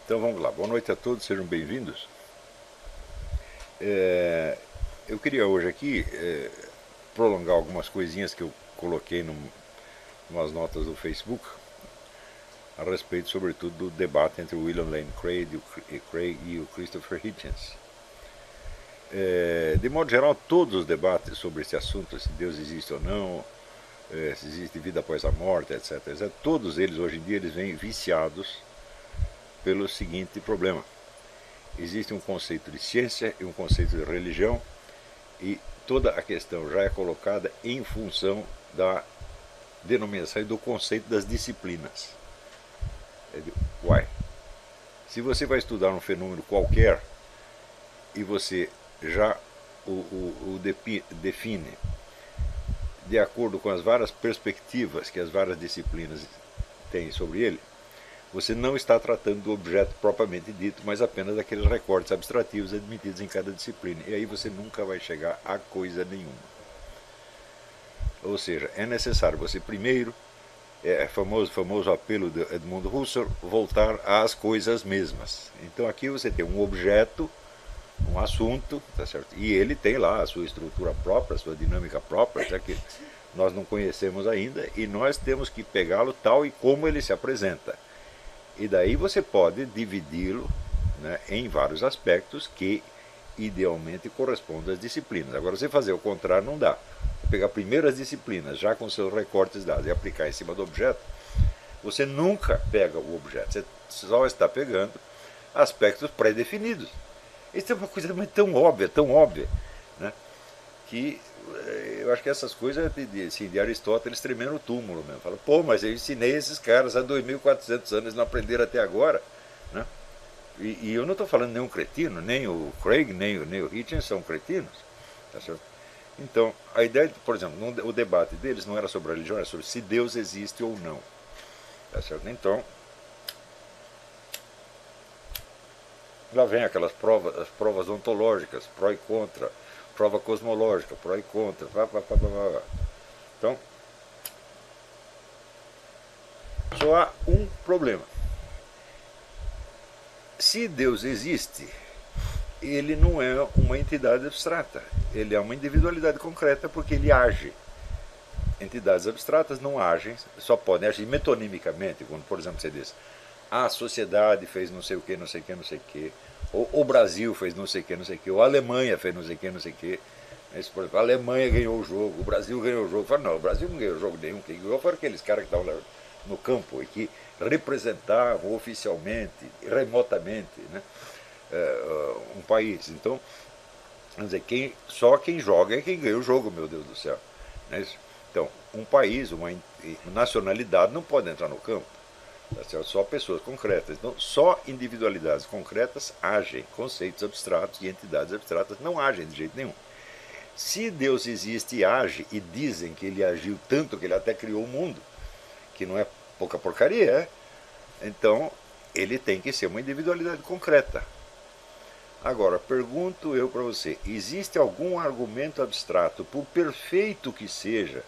Então vamos lá, boa noite a todos, sejam bem-vindos. Eu queria hoje aqui prolongar algumas coisinhas que eu coloquei umas notas do Facebook a respeito, sobretudo, do debate entre o William Lane Craig e o Christopher Hitchens. De modo geral, todos os debates sobre esse assunto, se Deus existe ou não, se existe vida após a morte, etc., todos eles hoje em dia eles vêm viciados pelo seguinte problema: existe um conceito de ciência e um conceito de religião, e toda a questão já é colocada em função da denominação e do conceito das disciplinas. Se você vai estudar um fenômeno qualquer e você já o define de acordo com as várias perspectivas que as várias disciplinas têm sobre ele, você não está tratando do objeto propriamente dito, mas apenas daqueles recortes abstrativos admitidos em cada disciplina. E aí você nunca vai chegar a coisa nenhuma. Ou seja, é necessário você primeiro, famoso apelo de Edmund Husserl, voltar às coisas mesmas. Então aqui você tem um objeto, um assunto, tá certo? E ele tem lá a sua estrutura própria, a sua dinâmica própria, já que nós não conhecemos ainda, e nós temos que pegá-lo tal e como ele se apresenta. E daí você pode dividi-lo, né, em vários aspectos que idealmente correspondem às disciplinas. Agora, você fazer o contrário não dá. Você pegar primeiro as disciplinas, já com seus recortes dados, e aplicar em cima do objeto, você nunca pega o objeto. Você só está pegando aspectos pré-definidos. Isso é uma coisa tão óbvia, né, que eu acho que essas coisas de Aristóteles tremendo no túmulo mesmo. Fala, pô, mas eu ensinei esses caras há 2.400 anos, eles não aprenderam até agora, né? E eu não estou falando nenhum cretino, nem o Craig, nem o Hitchens são cretinos, tá certo? Então, a ideia, por exemplo, o debate deles não era sobre a religião, era sobre se Deus existe ou não, tá certo? Então, lá vem aquelas provas, as provas ontológicas, pró e contra, prova cosmológica, pró e contra, Então, só há um problema. Se Deus existe, ele não é uma entidade abstrata, ele é uma individualidade concreta porque ele age. Entidades abstratas não agem, só podem agir metonimicamente, quando, por exemplo, você diz, a sociedade fez não sei o que, não sei o que, não sei o que, ou o Brasil fez não sei o que, não sei o que, ou a Alemanha fez não sei o que, não sei o que. Por exemplo, a Alemanha ganhou o jogo, o Brasil ganhou o jogo. Fala, não, o Brasil não ganhou jogo nenhum, quem ganhou foram aqueles caras que estavam no campo e que representavam oficialmente, remotamente, né, um país. Então, vamos dizer, só quem joga é quem ganha o jogo, meu Deus do céu. Não é isso? Então, um país, uma nacionalidade não pode entrar no campo. Só pessoas concretas. Então, só individualidades concretas agem. Conceitos abstratos e entidades abstratas não agem de jeito nenhum. Se Deus existe e age, e dizem que ele agiu tanto que ele até criou o mundo, que não é pouca porcaria, então ele tem que ser uma individualidade concreta. Agora, pergunto eu para você, existe algum argumento abstrato, por perfeito que seja,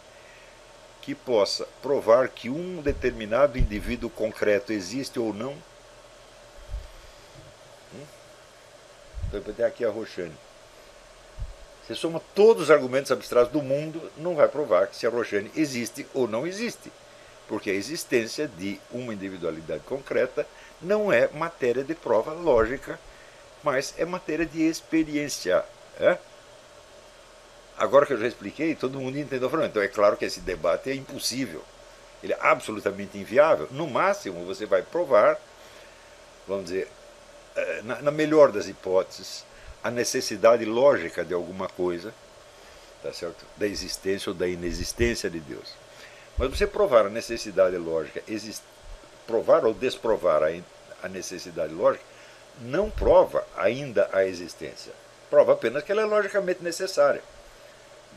que possa provar que um determinado indivíduo concreto existe ou não? Então, eu tenho aqui a Roxane. Você soma todos os argumentos abstratos do mundo, não vai provar que se a Roxane existe ou não existe. Porque a existência de uma individualidade concreta não é matéria de prova lógica, mas é matéria de experiência. Agora que eu já expliquei, todo mundo entendeu. Então é claro que esse debate é impossível. Ele é absolutamente inviável. No máximo, você vai provar, vamos dizer, na melhor das hipóteses, a necessidade lógica de alguma coisa, tá certo? Da existência ou da inexistência de Deus. Mas você provar a necessidade lógica, provar ou desprovar a necessidade lógica, não prova ainda a existência. Prova apenas que ela é logicamente necessária,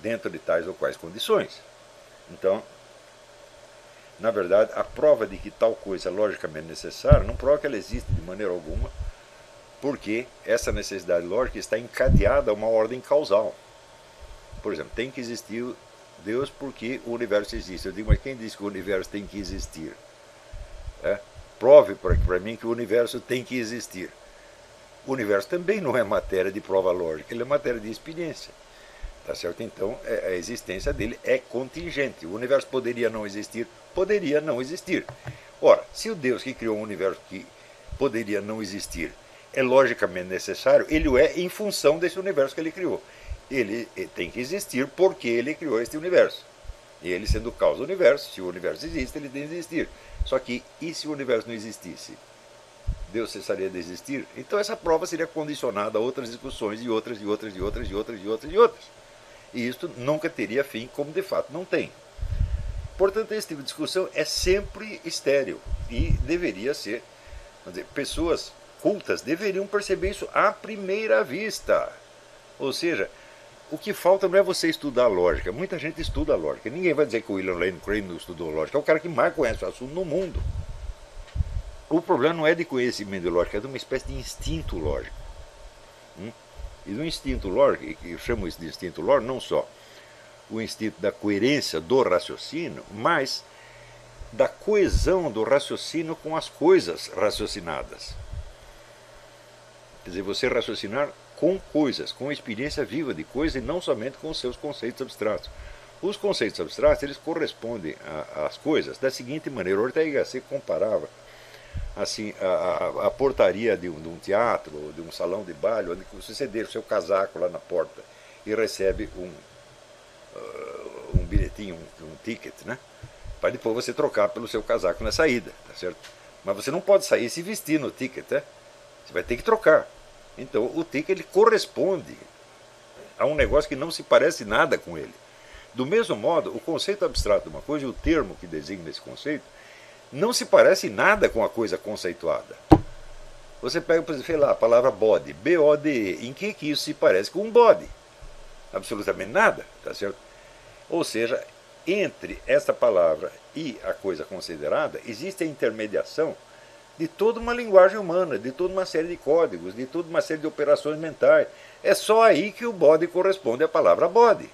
dentro de tais ou quais condições. Então, na verdade, a prova de que tal coisa é logicamente necessária não prova que ela existe de maneira alguma, porque essa necessidade lógica está encadeada a uma ordem causal. Por exemplo, tem que existir Deus porque o universo existe. Eu digo, mas quem disse que o universo tem que existir? prove para mim que o universo tem que existir. O universo também não é matéria de prova lógica, ele é matéria de experiência. Tá certo? Então, a existência dele é contingente. O universo poderia não existir? Poderia não existir. Ora, se o Deus que criou um universo que poderia não existir é logicamente necessário, ele o é em função desse universo que ele criou. Ele tem que existir porque ele criou este universo. E ele sendo causa do universo, se o universo existe, ele tem que existir. Só que, e se o universo não existisse? Deus cessaria de existir? Então essa prova seria condicionada a outras discussões e outras, e outras, e outras, e outras, e outras, e outras. E isto nunca teria fim, como de fato não tem. Portanto, esse tipo de discussão é sempre estéril e deveria ser, vamos dizer, pessoas cultas deveriam perceber isso à primeira vista. Ou seja, o que falta não é você estudar lógica. Muita gente estuda lógica. Ninguém vai dizer que o William Lane Craig não estudou lógica. É o cara que mais conhece o assunto no mundo. O problema não é de conhecimento de lógica, é de uma espécie de instinto lógico. E do instinto lógico, eu chamo isso de instinto lógico, não só o instinto da coerência do raciocínio, mas da coesão do raciocínio com as coisas raciocinadas. Quer dizer, você raciocinar com coisas, com experiência viva de coisas e não somente com os seus conceitos abstratos. Os conceitos abstratos, eles correspondem às coisas da seguinte maneira. Ortega y Gasset comparava assim, a portaria de um teatro, ou de um salão de baile, onde você deixa o seu casaco lá na porta e recebe um bilhetinho, um ticket, né? Para depois você trocar pelo seu casaco na saída, tá certo? Mas você não pode sair se vestir no ticket, né? Você vai ter que trocar. Então o ticket ele corresponde a um negócio que não se parece nada com ele. Do mesmo modo, o conceito abstrato de uma coisa e o termo que designa esse conceito não se parece nada com a coisa conceituada. Você pega, por exemplo, sei lá, a palavra body, B-O-D-E. Em que isso se parece com um body? Absolutamente nada, tá certo? Ou seja, entre essa palavra e a coisa considerada, existe a intermediação de toda uma linguagem humana, de toda uma série de códigos, de toda uma série de operações mentais. É só aí que o body corresponde à palavra body.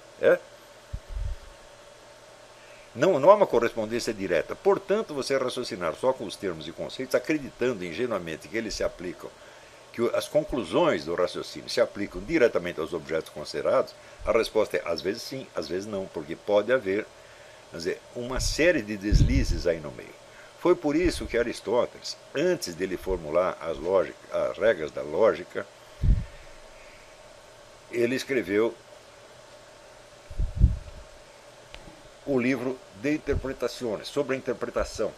Não há uma correspondência direta. Portanto, você raciocinar só com os termos e conceitos, acreditando ingenuamente que eles se aplicam, que as conclusões do raciocínio se aplicam diretamente aos objetos considerados, a resposta é às vezes sim, às vezes não, porque pode haver, quer dizer, uma série de deslizes aí no meio. Foi por isso que Aristóteles, antes dele formular as regras da lógica, ele escreveu o livro De Interpretações, sobre a interpretação,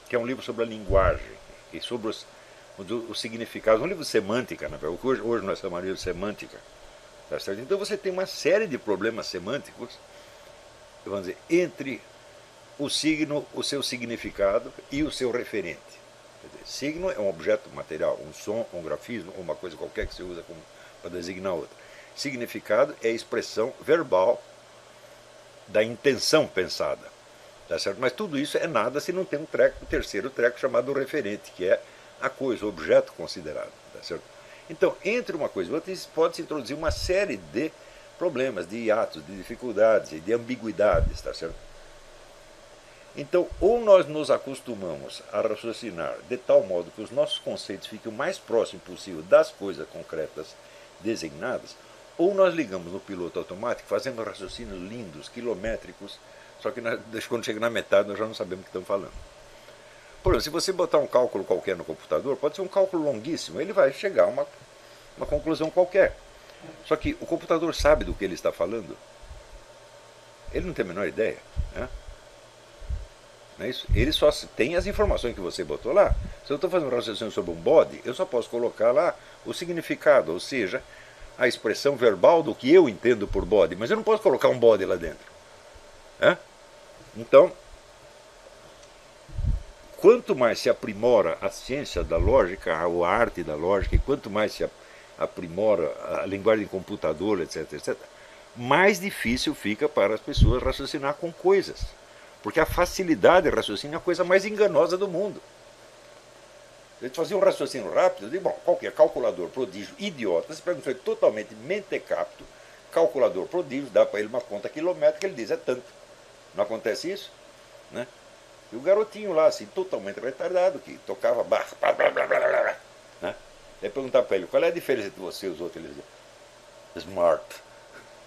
que é um livro sobre a linguagem e sobre os significados, um livro de semântica, na verdade, hoje nós chamaríamos de semântica. Tá certo? Então você tem uma série de problemas semânticos, vamos dizer, entre o signo, o seu significado e o seu referente. Quer dizer, signo é um objeto material, um som, um grafismo, uma coisa qualquer que você usa para designar outra. Significado é a expressão verbal da intenção pensada. Tá certo? Mas tudo isso é nada se não tem um terceiro treco chamado referente, que é a coisa, o objeto considerado. Tá certo? Então, entre uma coisa e outra, pode-se introduzir uma série de problemas, de hiatos, de dificuldades e de ambiguidades. Tá certo? Então, ou nós nos acostumamos a raciocinar de tal modo que os nossos conceitos fiquem o mais próximo possível das coisas concretas designadas, ou nós ligamos no piloto automático, fazendo raciocínios lindos, quilométricos, só que quando chega na metade nós já não sabemos o que estamos falando. Por exemplo, se você botar um cálculo qualquer no computador, pode ser um cálculo longuíssimo, ele vai chegar a uma conclusão qualquer. Só que o computador sabe do que ele está falando? Ele não tem a menor ideia, né? Não é isso? Ele só tem as informações que você botou lá. Se eu estou fazendo um raciocínio sobre um body, eu só posso colocar lá o significado, ou seja, a expressão verbal do que eu entendo por body, mas eu não posso colocar um body lá dentro. Então, quanto mais se aprimora a ciência da lógica, ou a arte da lógica, e quanto mais se aprimora a linguagem de computador, etc., etc., mais difícil fica para as pessoas raciocinar com coisas. Porque a facilidade de raciocínio é a coisa mais enganosa do mundo. A gente fazia um raciocínio rápido, de bom, qualquer calculador prodígio idiota, se pergunta totalmente mentecapto, calculador prodígio, dá para ele uma conta quilométrica, ele diz é tanto. Não acontece isso? Né? E o garotinho lá, assim, totalmente retardado, que tocava barra, blá, blá, blá, blá, blá, né? Aí perguntar para ele, qual é a diferença entre você e os outros? Ele dizia, smart.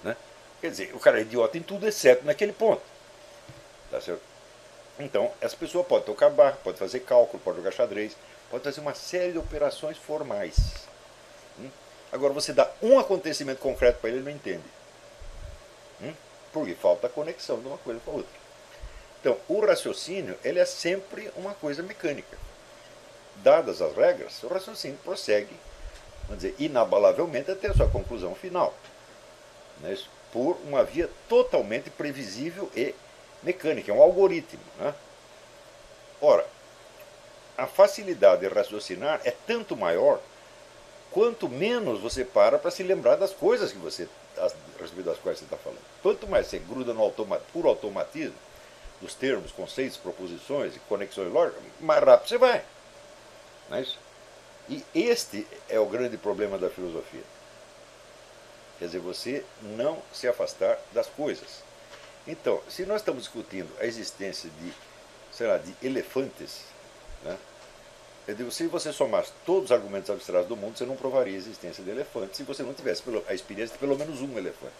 Né? Quer dizer, o cara é idiota em tudo, exceto naquele ponto. Tá certo? Então, essa pessoa pode tocar barra, pode fazer cálculo, pode jogar xadrez, pode fazer uma série de operações formais. Agora, você dá um acontecimento concreto para ele, ele não entende. Porque falta a conexão de uma coisa com a outra. Então, o raciocínio ele é sempre uma coisa mecânica. Dadas as regras, o raciocínio prossegue, vamos dizer, inabalavelmente até a sua conclusão final. Né? Por uma via totalmente previsível e mecânica, é um algoritmo. Né? Ora, a facilidade de raciocinar é tanto maior quanto menos você para se lembrar das coisas que você, a respeito das quais você está falando. Quanto mais você gruda no puro automatismo, dos termos, conceitos, proposições e conexões lógicas, mais rápido você vai. Não é isso? E este é o grande problema da filosofia. Quer dizer, você não se afastar das coisas. Então, se nós estamos discutindo a existência de, sei lá, de elefantes, né? Eu digo, se você somasse todos os argumentos abstratos do mundo, você não provaria a existência de elefantes se você não tivesse a experiência de pelo menos um elefante.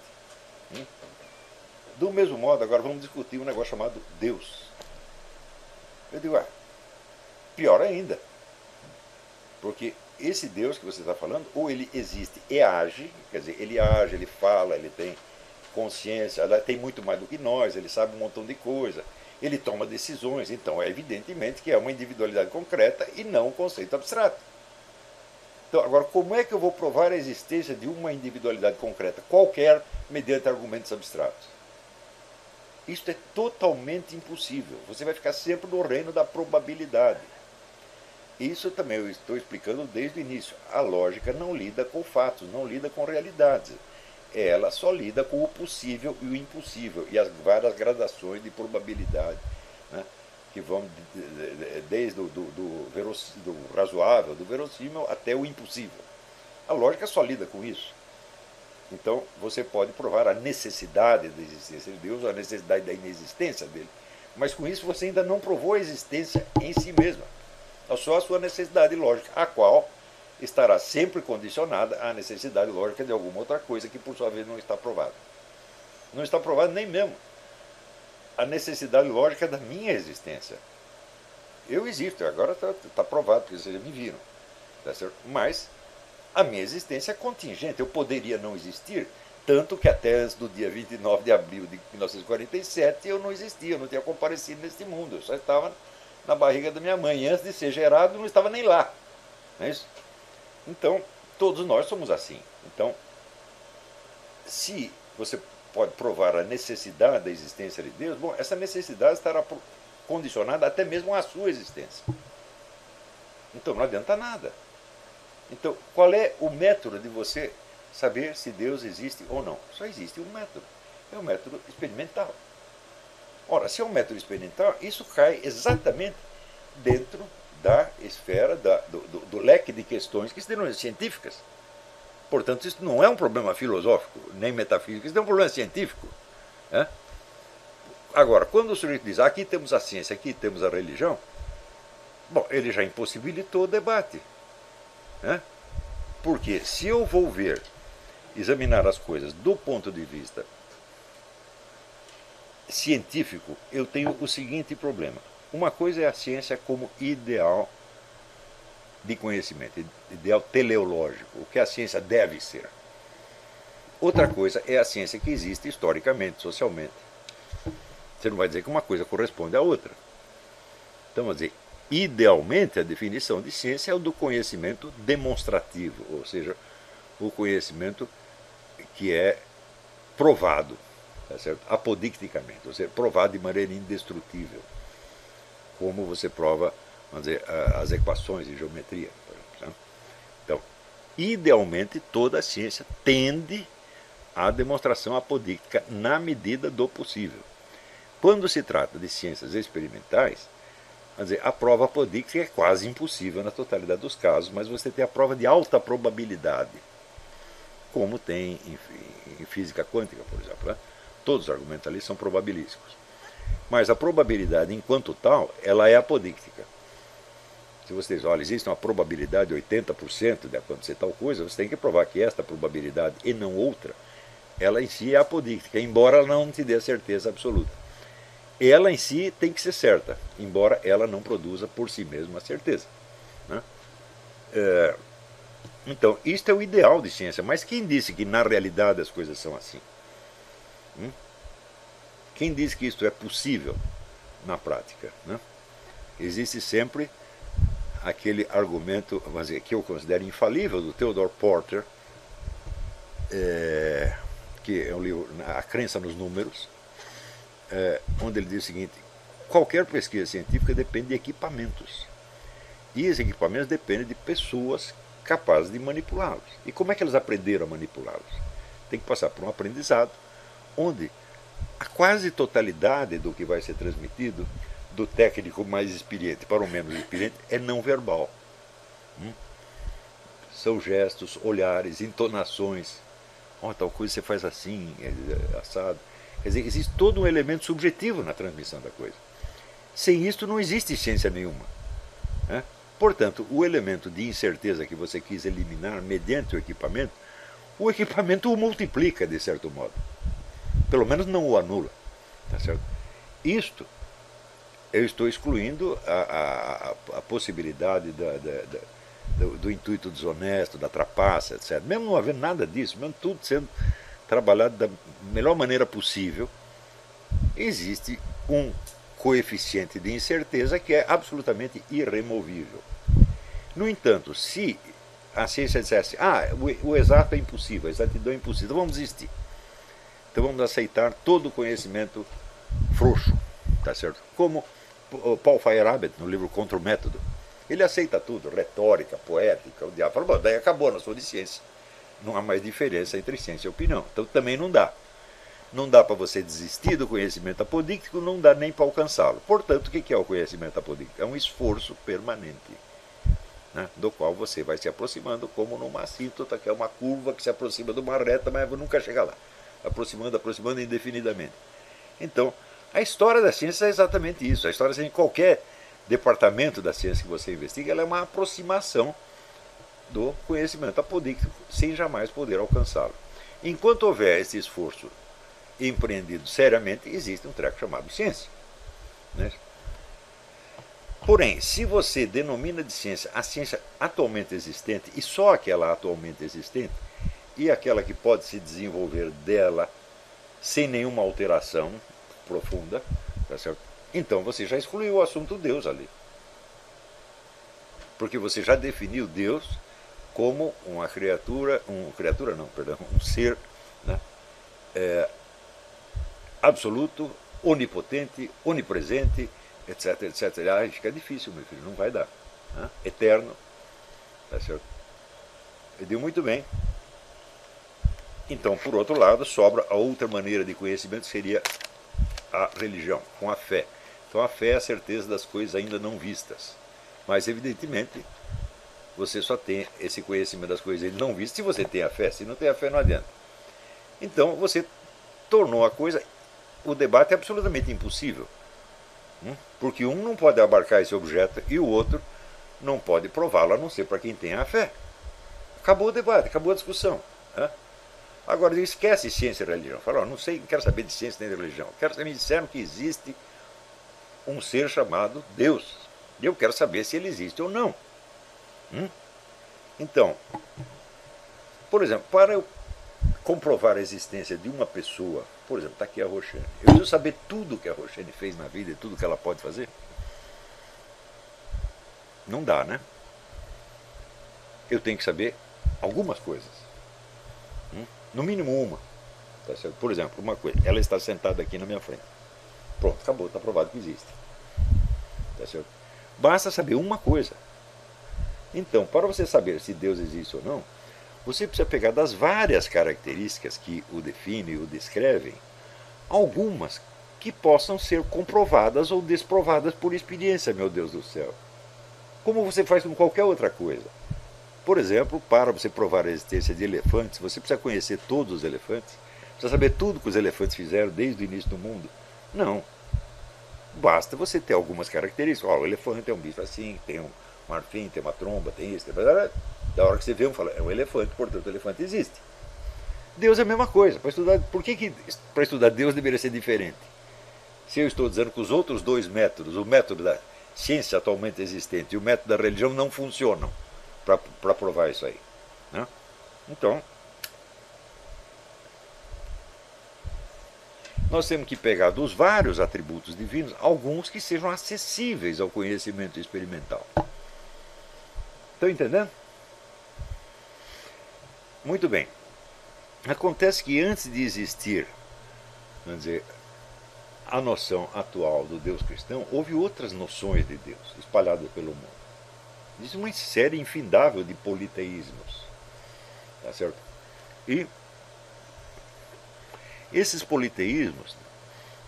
Do mesmo modo, agora vamos discutir um negócio chamado Deus. Eu digo, pior ainda. Porque esse Deus que você está falando, ou ele existe e age, quer dizer, ele age, ele fala, ele tem consciência, ele tem muito mais do que nós, ele sabe um montão de coisa, ele toma decisões, então é evidentemente que é uma individualidade concreta e não um conceito abstrato. Então, agora, como é que eu vou provar a existência de uma individualidade concreta qualquer mediante argumentos abstratos? Isto é totalmente impossível. Você vai ficar sempre no reino da probabilidade. Isso também eu estou explicando desde o início. A lógica não lida com fatos, não lida com realidades. Ela só lida com o possível e o impossível, e as várias gradações de probabilidade, né, que vão desde do razoável, do verossímil, até o impossível. A lógica só lida com isso. Então, você pode provar a necessidade da existência de Deus, ou a necessidade da inexistência dele. Mas com isso você ainda não provou a existência em si mesma. É só a sua necessidade lógica, a qual estará sempre condicionada à necessidade lógica de alguma outra coisa que, por sua vez, não está provada. Não está provada nem mesmo a necessidade lógica da minha existência. Eu existo, agora está provado, porque vocês já me viram. Tá certo? Mas a minha existência é contingente, eu poderia não existir, tanto que até antes do dia 29 de abril de 1947 eu não existia, eu não tinha comparecido neste mundo, eu só estava na barriga da minha mãe, e antes de ser gerado não estava nem lá. Não é isso? Então, todos nós somos assim. Então, se você pode provar a necessidade da existência de Deus, bom, essa necessidade estará condicionada até mesmo à sua existência. Então não adianta nada. Então, qual é o método de você saber se Deus existe ou não? Só existe um método. É o método experimental. Ora, se é um método experimental, isso cai exatamente dentro da esfera, do leque de questões que se denominam científicas. Portanto, isso não é um problema filosófico, nem metafísico, isso é um problema científico. Né? Agora, quando o sujeito diz, aqui temos a ciência, aqui temos a religião, bom, ele já impossibilitou o debate. Né? Porque se eu vou examinar as coisas do ponto de vista científico, eu tenho o seguinte problema. Uma coisa é a ciência como ideal de conhecimento, ideal teleológico, o que a ciência deve ser. Outra coisa é a ciência que existe historicamente, socialmente. Você não vai dizer que uma coisa corresponde à outra. Então, vamos dizer, idealmente a definição de ciência é o do conhecimento demonstrativo, ou seja, o conhecimento que é provado, tá certo? Apodicticamente, ou seja, provado de maneira indestrutível, como você prova, vamos dizer, as equações de geometria, por exemplo. Então, idealmente toda a ciência tende à demonstração apodíctica na medida do possível. Quando se trata de ciências experimentais, vamos dizer, a prova apodíctica é quase impossível na totalidade dos casos, mas você tem a prova de alta probabilidade, como tem em física quântica, por exemplo. Né? Todos os argumentos ali são probabilísticos. Mas a probabilidade, enquanto tal, ela é apodíctica. Se você diz, olha, existe uma probabilidade de 80% de acontecer tal coisa, você tem que provar que esta probabilidade e não outra, ela em si é apodíctica, embora ela não te dê a certeza absoluta. Ela em si tem que ser certa, embora ela não produza por si mesma a certeza. Né? Então, isto é o ideal de ciência, mas quem disse que na realidade as coisas são assim? Quem diz que isto é possível na prática? Né? Existe sempre aquele argumento, vamos dizer, que eu considero infalível, do Theodore Porter, que é um livro, A Crença nos Números, onde ele diz o seguinte: qualquer pesquisa científica depende de equipamentos. E esses equipamentos dependem de pessoas capazes de manipulá-los. E como é que eles aprenderam a manipulá-los? Tem que passar por um aprendizado onde a quase totalidade do que vai ser transmitido, do técnico mais experiente para o menos experiente, é não verbal. São gestos, olhares, entonações. Tal coisa você faz assim, assado. Quer dizer, existe todo um elemento subjetivo na transmissão da coisa. Sem isto não existe ciência nenhuma. Né? Portanto, o elemento de incerteza que você quis eliminar mediante o equipamento o multiplica, de certo modo. Pelo menos não o anula. Tá certo? Isto, eu estou excluindo a possibilidade do intuito desonesto, da trapaça, etc. Mesmo não havendo nada disso, mesmo tudo sendo trabalhado da melhor maneira possível, existe um coeficiente de incerteza que é absolutamente irremovível. No entanto, se a ciência dissesse, o exato é impossível, a exatidão é impossível, então vamos desistir. Então vamos aceitar todo o conhecimento frouxo, tá certo? Como Paul Feyerabend, no livro Contra o Método. Ele aceita tudo, retórica, poética, o diabo. Fala, bom, daí acabou, não sou de ciência. Não há mais diferença entre ciência e opinião. Então também não dá. Não dá para você desistir do conhecimento apodíctico, não dá nem para alcançá-lo. Portanto, o que é o conhecimento apodíctico? É um esforço permanente, né, do qual você vai se aproximando, como numa assíntota, que é uma curva que se aproxima de uma reta, mas nunca chega lá. Aproximando, aproximando indefinidamente. Então, a história da ciência é exatamente isso. A história da ciência, qualquer departamento da ciência que você investiga, ela é uma aproximação do conhecimento apodíctico, sem jamais poder alcançá-lo. Enquanto houver esse esforço empreendido seriamente, existe um treco chamado ciência. Né? Porém, se você denomina de ciência a ciência atualmente existente, e só aquela atualmente existente, e aquela que pode se desenvolver dela sem nenhuma alteração profunda, tá certo? Então você já excluiu o assunto Deus ali. Porque você já definiu Deus como uma criatura, um ser, né, absoluto, onipotente, onipresente, etc, etc. Aí fica difícil, meu filho, não vai dar. Né? Eterno, tá certo? Eu digo muito bem. Então, por outro lado, sobra a outra maneira de conhecimento, que seria a religião, com a fé. Então a fé é a certeza das coisas ainda não vistas. Mas, evidentemente, você só tem esse conhecimento das coisas ainda não vistas se você tem a fé. Se não tem a fé, não adianta. Então, você tornou a coisa... O debate é absolutamente impossível. Porque um não pode abarcar esse objeto e o outro não pode prová-lo, a não ser para quem tem a fé. Acabou o debate, acabou a discussão. Agora, esquece ciência e religião. Fala, não sei, não quero saber de ciência nem de religião. Me disseram que existe um ser chamado Deus. E eu quero saber se ele existe ou não. Então, por exemplo, para eu comprovar a existência de uma pessoa, por exemplo, está aqui a Roxane. Eu preciso saber tudo que a Roxane fez na vida e tudo que ela pode fazer? Não dá, né? Eu tenho que saber algumas coisas. No mínimo uma. Tá certo? Por exemplo, uma coisa, ela está sentada aqui na minha frente. Pronto, acabou, está provado que existe. Tá certo? Basta saber uma coisa. Então, para você saber se Deus existe ou não, você precisa pegar das várias características que o definem e o descrevem, algumas que possam ser comprovadas ou desprovadas por experiência, meu Deus do céu. Como você faz com qualquer outra coisa. Por exemplo, para você provar a existência de elefantes, você precisa conhecer todos os elefantes, precisa saber tudo que os elefantes fizeram desde o início do mundo. Não. Basta você ter algumas características. Ó, o elefante é um bicho assim, tem um marfim, tem uma tromba, tem isso, tem... Da hora que você vê, fala, é um elefante, portanto o elefante existe. Deus é a mesma coisa. Para estudar, por que para estudar Deus deveria ser diferente? Se eu estou dizendo que os outros dois métodos, o método da ciência atualmente existente e o método da religião, não funcionam para provar isso aí. Né? Então, nós temos que pegar dos vários atributos divinos alguns que sejam acessíveis ao conhecimento experimental. Estão entendendo? Muito bem. Acontece que antes de existir, vamos dizer, a noção atual do Deus cristão, houve outras noções de Deus espalhadas pelo mundo. Existe uma série infindável de politeísmos. Tá certo? E esses politeísmos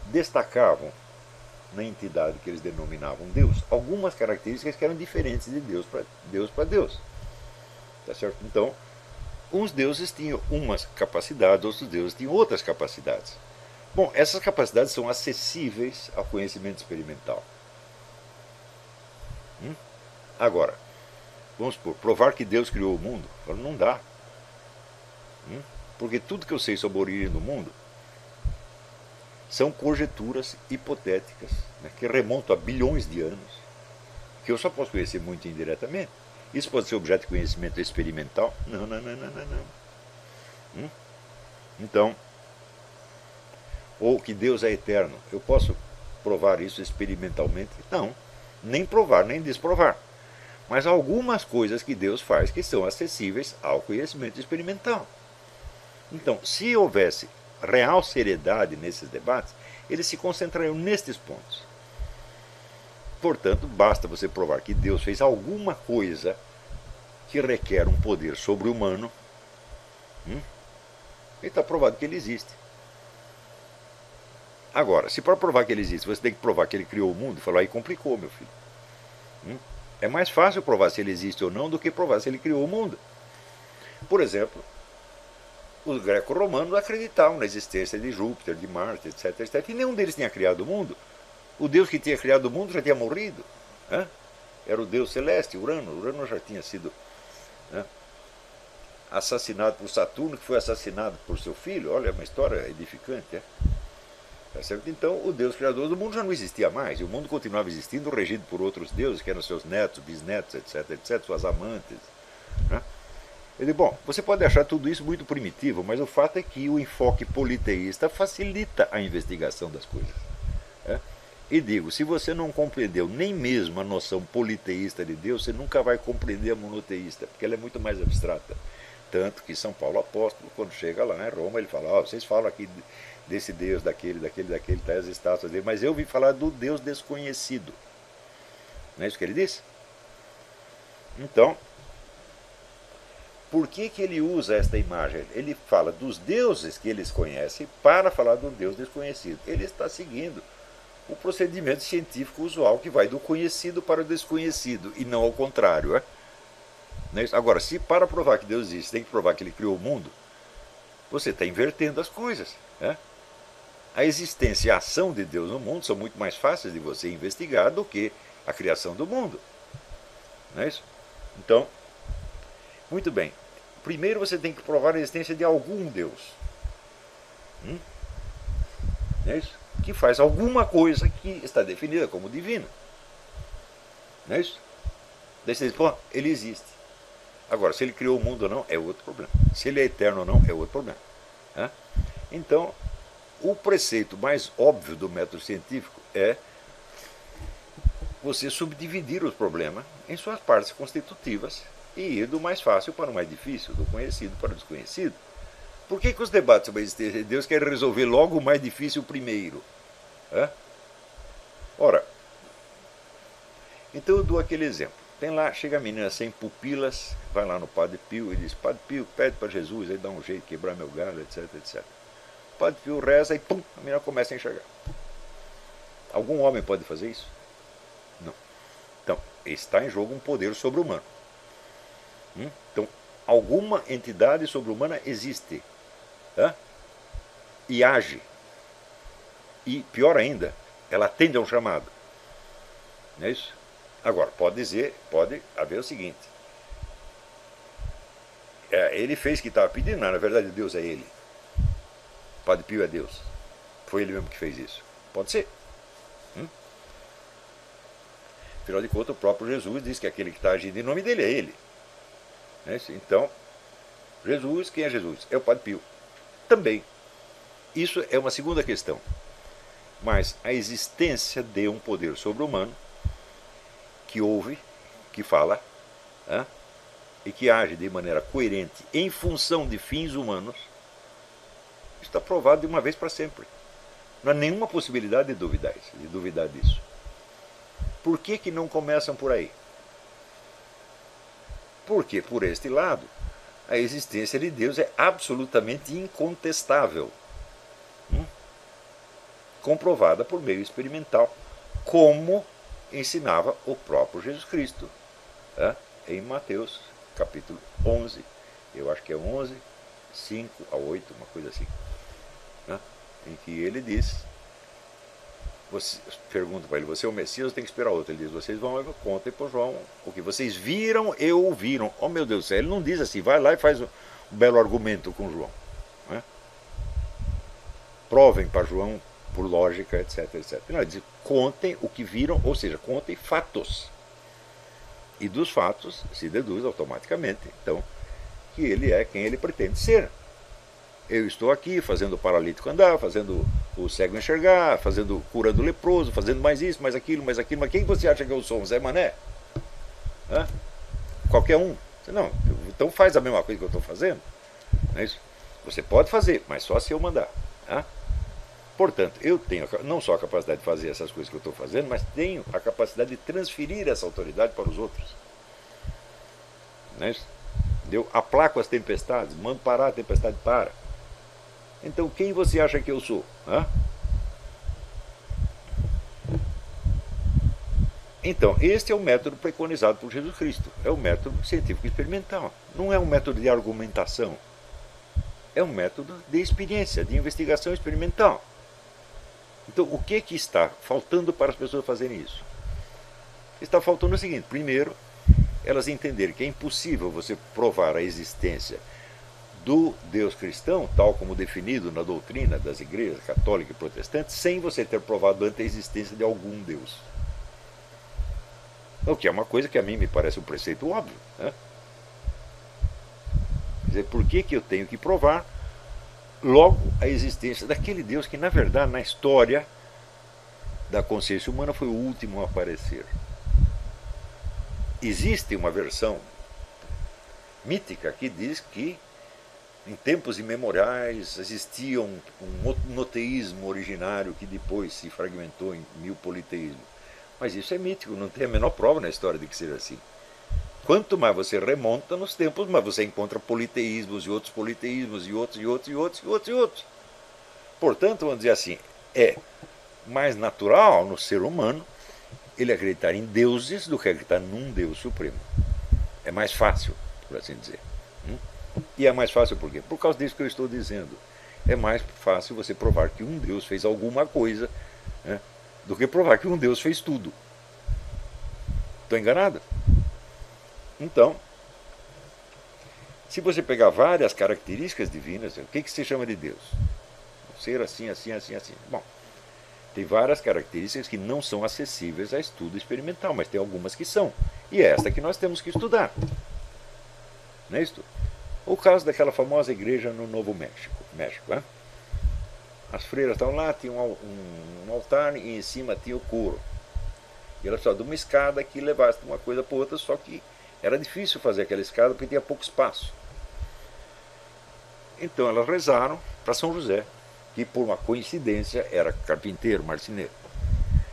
destacavam na entidade que eles denominavam Deus algumas características que eram diferentes de Deus para Deus. Tá certo? Então, uns deuses tinham umas capacidades, outros deuses tinham outras capacidades. Bom, essas capacidades são acessíveis ao conhecimento experimental. Agora, vamos supor, provar que Deus criou o mundo? Não dá. Porque tudo que eu sei sobre a origem do mundo são conjecturas hipotéticas, né, que remontam a bilhões de anos, que eu só posso conhecer muito indiretamente. Isso pode ser objeto de conhecimento experimental? Não. Então, ou que Deus é eterno, eu posso provar isso experimentalmente? Não, nem provar, nem desprovar. Mas há algumas coisas que Deus faz que são acessíveis ao conhecimento experimental. Então, se houvesse real seriedade nesses debates, eles se concentrariam nestes pontos. Portanto, basta você provar que Deus fez alguma coisa que requer um poder sobre-humano, e está provado que ele existe. Agora, se para provar que ele existe você tem que provar que ele criou o mundo, falou, aí complicou, meu filho. É mais fácil provar se ele existe ou não do que provar se ele criou o mundo. Por exemplo, os greco-romanos acreditavam na existência de Júpiter, de Marte, etc, etc. E nenhum deles tinha criado o mundo. O Deus que tinha criado o mundo já tinha morrido. Né? Era o Deus celeste, Urano. Urano já tinha sido, né, assassinado por Saturno, que foi assassinado por seu filho. Olha, é uma história edificante. É? Tá certo? Então, o Deus criador do mundo já não existia mais. E o mundo continuava existindo, regido por outros deuses, que eram seus netos, bisnetos, etc, etc, suas amantes. Né? Eu digo, bom, você pode achar tudo isso muito primitivo, mas o fato é que o enfoque politeísta facilita a investigação das coisas. É? E digo, se você não compreendeu nem mesmo a noção politeísta de Deus, você nunca vai compreender a monoteísta, porque ela é muito mais abstrata. Tanto que São Paulo apóstolo, quando chega lá em Roma, ele fala, vocês falam aqui desse Deus, daquele, tá, as estátuas dele, mas eu vim falar do Deus desconhecido. Não é isso que ele disse? Então, por que ele usa esta imagem? Ele fala dos deuses que eles conhecem para falar do Deus desconhecido. Ele está seguindo o procedimento científico usual que vai do conhecido para o desconhecido e não ao contrário. Não é isso? Agora, se para provar que Deus existe tem que provar que ele criou o mundo, você está invertendo as coisas. A existência e a ação de Deus no mundo são muito mais fáceis de você investigar do que a criação do mundo. Não é isso? Então, muito bem. Primeiro você tem que provar a existência de algum Deus. Não é isso? Que faz alguma coisa que está definida como divina. Não é isso? Daí você diz, pô, ele existe. Agora, se ele criou o mundo ou não, é outro problema. Se ele é eterno ou não, é outro problema. Então, o preceito mais óbvio do método científico é você subdividir os problemas em suas partes constitutivas e ir do mais fácil para o mais difícil, do conhecido para o desconhecido. Por que os debates sobre a existência de Deus querem resolver logo o mais difícil primeiro? Ora, então eu dou aquele exemplo. Tem lá, chega a menina sem pupilas, vai lá no Padre Pio e diz, Padre Pio, pede para Jesus, aí dá um jeito de quebrar meu galho, etc, etc. O Padre Pio reza e pum, a menina começa a enxergar. Algum homem pode fazer isso? Não. Então, está em jogo um poder sobre-humano. Então, alguma entidade sobre-humana existe. E age. E, pior ainda, ela atende a um chamado. Não é isso? Agora, pode haver o seguinte: ele fez o que estava pedindo, mas na verdade Deus é ele. Padre Pio é Deus. Foi ele mesmo que fez isso. Pode ser. Afinal de contas, o próprio Jesus diz que aquele que está agindo em nome dele é ele. Não é isso? Então, Jesus, quem é Jesus? É o Padre Pio. Também. Isso é uma segunda questão. Mas a existência de um poder sobre-humano que ouve, que fala, e que age de maneira coerente em função de fins humanos, está provado de uma vez para sempre. Não há nenhuma possibilidade de duvidar disso. Por que não começam por aí? Porque, por este lado, a existência de Deus é absolutamente incontestável, comprovada por meio experimental, como ensinava o próprio Jesus Cristo, em Mateus capítulo 11, eu acho que é 11, 5 a 8, uma coisa assim, em que ele diz, pergunta para ele: você é o Messias ou tem que esperar outro? Ele diz: vocês vão e contem para João o que vocês viram e ouviram. Oh, meu Deus do céu, ele não diz assim, vai lá e faz um belo argumento com João, provem para João por lógica, etc, etc. Não, ele diz: contem o que viram, ou seja, contem fatos. E dos fatos se deduz automaticamente, então, que ele é quem ele pretende ser. Eu estou aqui fazendo o paralítico andar, fazendo o cego enxergar, fazendo cura do leproso, fazendo mais isso, mais aquilo, mas quem você acha que eu sou? Um Zé Mané? Qualquer um? Não, então faz a mesma coisa que eu estou fazendo. Não é isso? Você pode fazer, mas só se eu mandar. Portanto, eu tenho não só a capacidade de fazer essas coisas que eu estou fazendo, mas tenho a capacidade de transferir essa autoridade para os outros. Não é isso? Eu aplaco as tempestades, mando parar, a tempestade para. Então, quem você acha que eu sou? Então, este é o método preconizado por Jesus Cristo. É o método científico experimental. Não é um método de argumentação. É um método de experiência, de investigação experimental. Então, o que está faltando para as pessoas fazerem isso? Está faltando o seguinte: primeiro, elas entenderem que é impossível você provar a existência do Deus cristão, tal como definido na doutrina das igrejas católica e protestante, sem você ter provado antes a existência de algum Deus. O que é uma coisa que a mim me parece um preceito óbvio. Quer dizer, por que eu tenho que provar logo a existência daquele Deus que, na verdade, na história da consciência humana foi o último a aparecer? Existe uma versão mítica que diz que em tempos imemoriais existia um monoteísmo originário que depois se fragmentou em mil politeísmos. Mas isso é mítico, não tem a menor prova na história de que seja assim. Quanto mais você remonta nos tempos, mais você encontra politeísmos e outros politeísmos e outros e outros e outros e outros e outros. Portanto, vamos dizer assim, é mais natural no ser humano ele acreditar em deuses do que acreditar num Deus supremo. É mais fácil, por assim dizer. E é mais fácil por quê? Por causa disso que eu estou dizendo. É mais fácil você provar que um Deus fez alguma coisa, do que provar que um Deus fez tudo. Estou enganado? Então, se você pegar várias características divinas, o que se chama de Deus? Ser assim, assim, assim, assim. Bom, tem várias características que não são acessíveis a estudo experimental, mas tem algumas que são. E é esta que nós temos que estudar. Não é isto? O caso daquela famosa igreja no Novo México. As freiras estavam lá, tinham um altar e em cima tinha o coro. E ela precisava de uma escada que levasse de uma coisa para outra, só que era difícil fazer aquela escada porque tinha pouco espaço. Então elas rezaram para São José, que por uma coincidência era carpinteiro, marceneiro.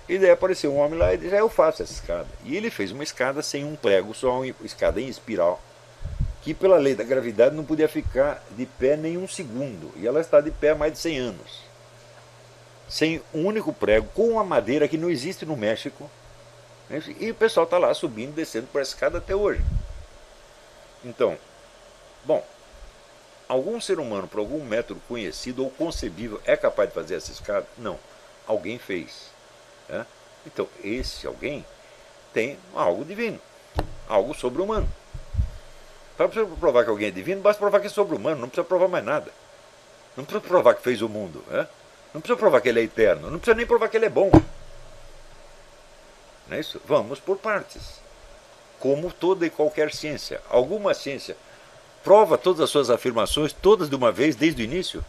E daí apareceu um homem lá e disse: eu faço essa escada. E ele fez uma escada sem um prego, só uma escada em espiral, que pela lei da gravidade não podia ficar de pé nem um segundo. E ela está de pé há mais de 100 anos. Sem um único prego, com uma madeira que não existe no México. E o pessoal está lá subindo e descendo por essa escada até hoje. Então, bom, algum ser humano, por algum método conhecido ou concebível, é capaz de fazer essa escada? Não. Alguém fez. Né? Então, esse alguém tem algo divino, algo sobre-humano. Para você provar que alguém é divino, basta provar que é sobre-humano, não precisa provar mais nada. Não precisa provar que fez o mundo. Né? Não precisa provar que ele é eterno, não precisa nem provar que ele é bom. Não é isso? Vamos por partes. Como toda e qualquer ciência. Alguma ciência prova todas as suas afirmações, todas de uma vez, desde o início?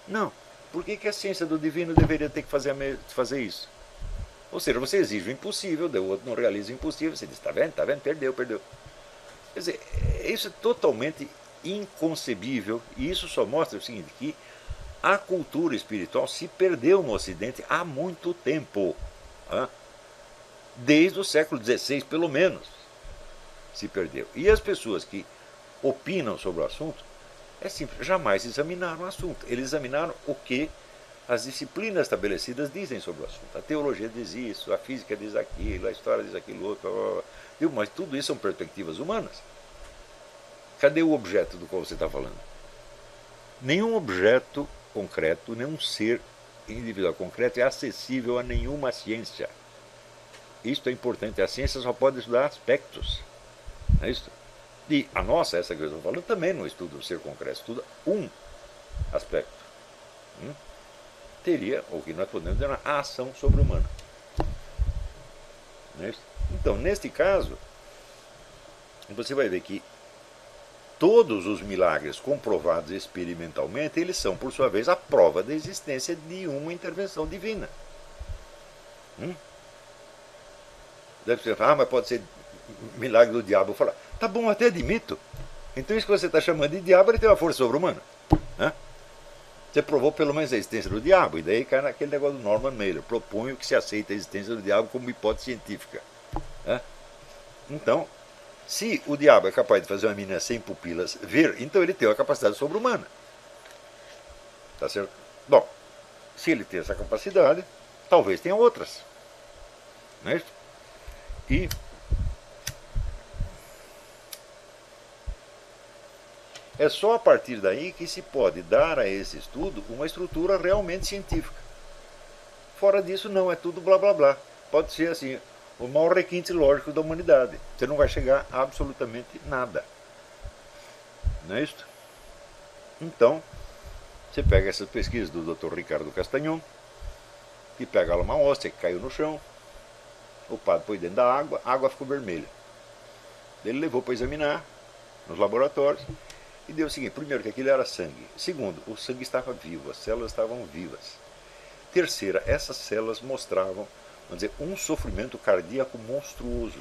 Não. Por que a ciência do divino deveria ter que fazer isso? Ou seja, você exige o impossível, o outro não realiza o impossível, você diz, tá vendo, perdeu. Quer dizer, isso é totalmente inconcebível, e isso só mostra o seguinte, que a cultura espiritual se perdeu no Ocidente há muito tempo. Desde o século XVI, pelo menos, se perdeu. E as pessoas que opinam sobre o assunto, é simples, jamais examinaram o assunto. Eles examinaram o que as disciplinas estabelecidas dizem sobre o assunto. A teologia diz isso, a física diz aquilo, a história diz aquilo outro, mas tudo isso são perspectivas humanas. Cadê o objeto do qual você está falando? Nenhum objeto concreto, nenhum ser individual concreto é acessível a nenhuma ciência. Isto é importante, a ciência só pode estudar aspectos. Não é isso? E a nossa, essa que eu estou falando, também não estuda o ser concreto, estuda um aspecto. Teria, o que nós podemos dizer, a ação sobre-humana. Não é isso? Então, neste caso, você vai ver que todos os milagres comprovados experimentalmente, eles são, por sua vez, a prova da existência de uma intervenção divina. Deve ser, mas pode ser milagre do diabo. Eu falo, tá bom, até admito. Então isso que você está chamando de diabo, ele tem uma força sobre-humana. Você provou pelo menos a existência do diabo, e daí cai naquele negócio do Norman Mailer. Proponho que se aceite a existência do diabo como hipótese científica. Então, se o diabo é capaz de fazer uma menina sem pupilas ver, então ele tem uma capacidade sobre-humana. Tá certo? Bom, se ele tem essa capacidade, talvez tenha outras. Não é isso? E é só a partir daí que se pode dar a esse estudo uma estrutura realmente científica. Fora disso, não, é tudo blá blá blá. Pode ser assim, o maior requinte lógico da humanidade. Você não vai chegar a absolutamente nada. Não é isso? Então, você pega essas pesquisas do Dr. Ricardo Castanhon, que pega lá uma hóstia que caiu no chão, o padre pôs dentro da água, a água ficou vermelha. Ele levou para examinar nos laboratórios e deu o seguinte: primeiro, que aquilo era sangue. Segundo, o sangue estava vivo, as células estavam vivas. Terceira, essas células mostravam, vamos dizer, um sofrimento cardíaco monstruoso.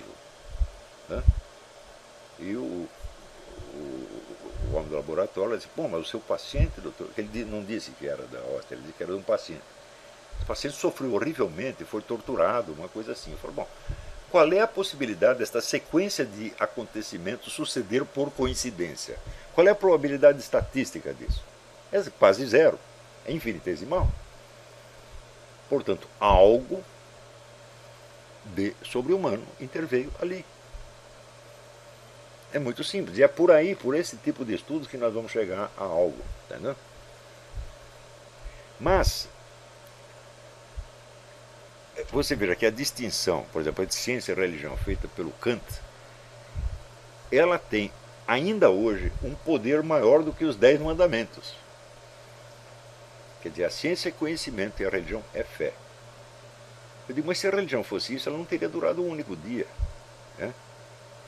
E o homem do laboratório disse: bom, mas o seu paciente, doutor, ele não disse que era da hóstia, ele disse que era de um paciente. O paciente sofreu horrivelmente, foi torturado, uma coisa assim. Eu falei, bom, qual é a possibilidade desta sequência de acontecimentos suceder por coincidência? Qual é a probabilidade estatística disso? É quase zero, é infinitesimal. Portanto, algo de sobre-humano interveio ali. É muito simples, e é por aí, por esse tipo de estudos que nós vamos chegar a algo. Entendeu? Mas você veja que a distinção, por exemplo, de ciência e religião feita pelo Kant, ela tem ainda hoje um poder maior do que os 10 mandamentos. Quer dizer, a ciência é conhecimento e a religião é fé. Eu digo, mas se a religião fosse isso, ela não teria durado um único dia.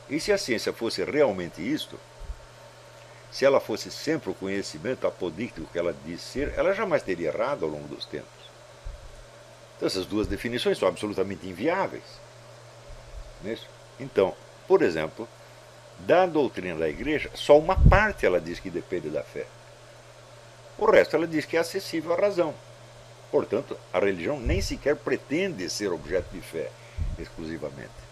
E se a ciência fosse realmente isto, se ela fosse sempre o conhecimento apodíctico que ela diz ser, ela jamais teria errado ao longo dos tempos. Então essas duas definições são absolutamente inviáveis. Então, por exemplo, da doutrina da igreja, só uma parte ela diz que depende da fé. O resto ela diz que é acessível à razão. Portanto, a religião nem sequer pretende ser objeto de fé exclusivamente.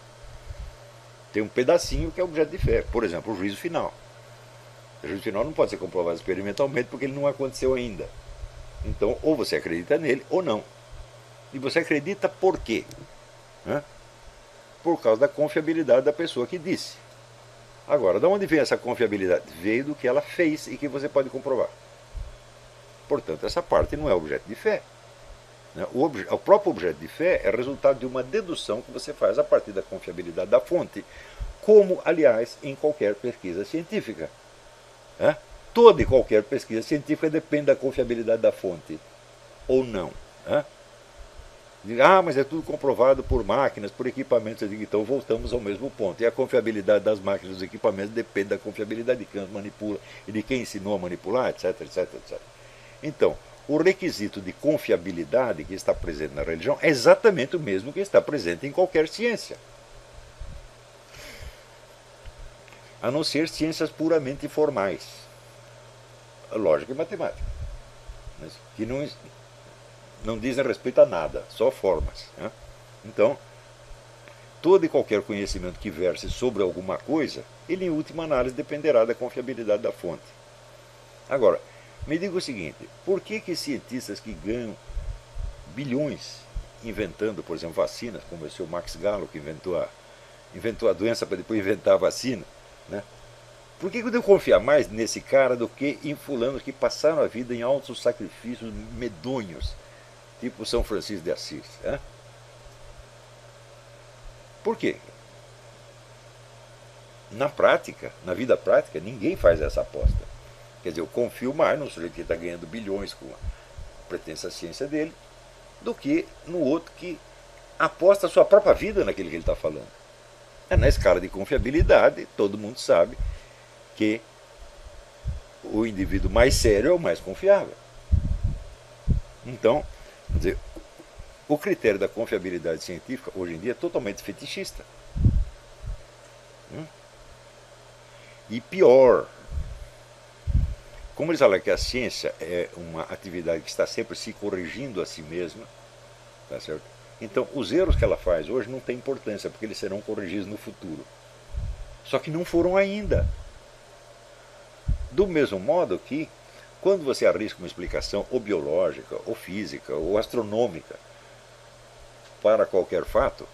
Tem um pedacinho que é objeto de fé. Por exemplo, o juízo final. O juízo final não pode ser comprovado experimentalmente porque ele não aconteceu ainda. Então, ou você acredita nele ou não. E você acredita por quê? Por causa da confiabilidade da pessoa que disse. Agora, de onde veio essa confiabilidade? Veio do que ela fez e que você pode comprovar. Portanto, essa parte não é objeto de fé. Né? O próprio objeto de fé é resultado de uma dedução que você faz a partir da confiabilidade da fonte, como, aliás, em qualquer pesquisa científica. Né? Toda e qualquer pesquisa científica depende da confiabilidade da fonte, ou não. Né? Mas é tudo comprovado por máquinas, por equipamentos. Então voltamos ao mesmo ponto. E a confiabilidade das máquinas e dos equipamentos depende da confiabilidade de quem os manipula e de quem ensinou a manipular, etc, etc, etc. Então, o requisito de confiabilidade que está presente na religião é exatamente o mesmo que está presente em qualquer ciência. A não ser ciências puramente formais. Lógica e matemática. Que não dizem respeito a nada, só formas. Né? Então, todo e qualquer conhecimento que verse sobre alguma coisa, ele em última análise dependerá da confiabilidade da fonte. Agora, me diga o seguinte, por que cientistas que ganham bilhões inventando, por exemplo, vacinas, como esse o Max Gallo, que inventou a doença para depois inventar a vacina, né? Por que eu devo confiar mais nesse cara do que em fulanos que passaram a vida em altos sacrifícios medonhos, tipo São Francisco de Assis? Né? Por quê? Na prática, na vida prática, ninguém faz essa aposta. Quer dizer, eu confio mais no sujeito que está ganhando bilhões com a pretensa ciência dele, do que no outro que aposta a sua própria vida naquilo que ele está falando. Na escala de confiabilidade, todo mundo sabe que o indivíduo mais sério é o mais confiável. Então, quer dizer, o critério da confiabilidade científica hoje em dia é totalmente fetichista. E pior, como eles falam que a ciência é uma atividade que está sempre se corrigindo a si mesma, tá certo? Então os erros que ela faz hoje não têm importância, porque eles serão corrigidos no futuro. Só que não foram ainda. Do mesmo modo que, quando você arrisca uma explicação ou biológica, ou física, ou astronômica para qualquer fato,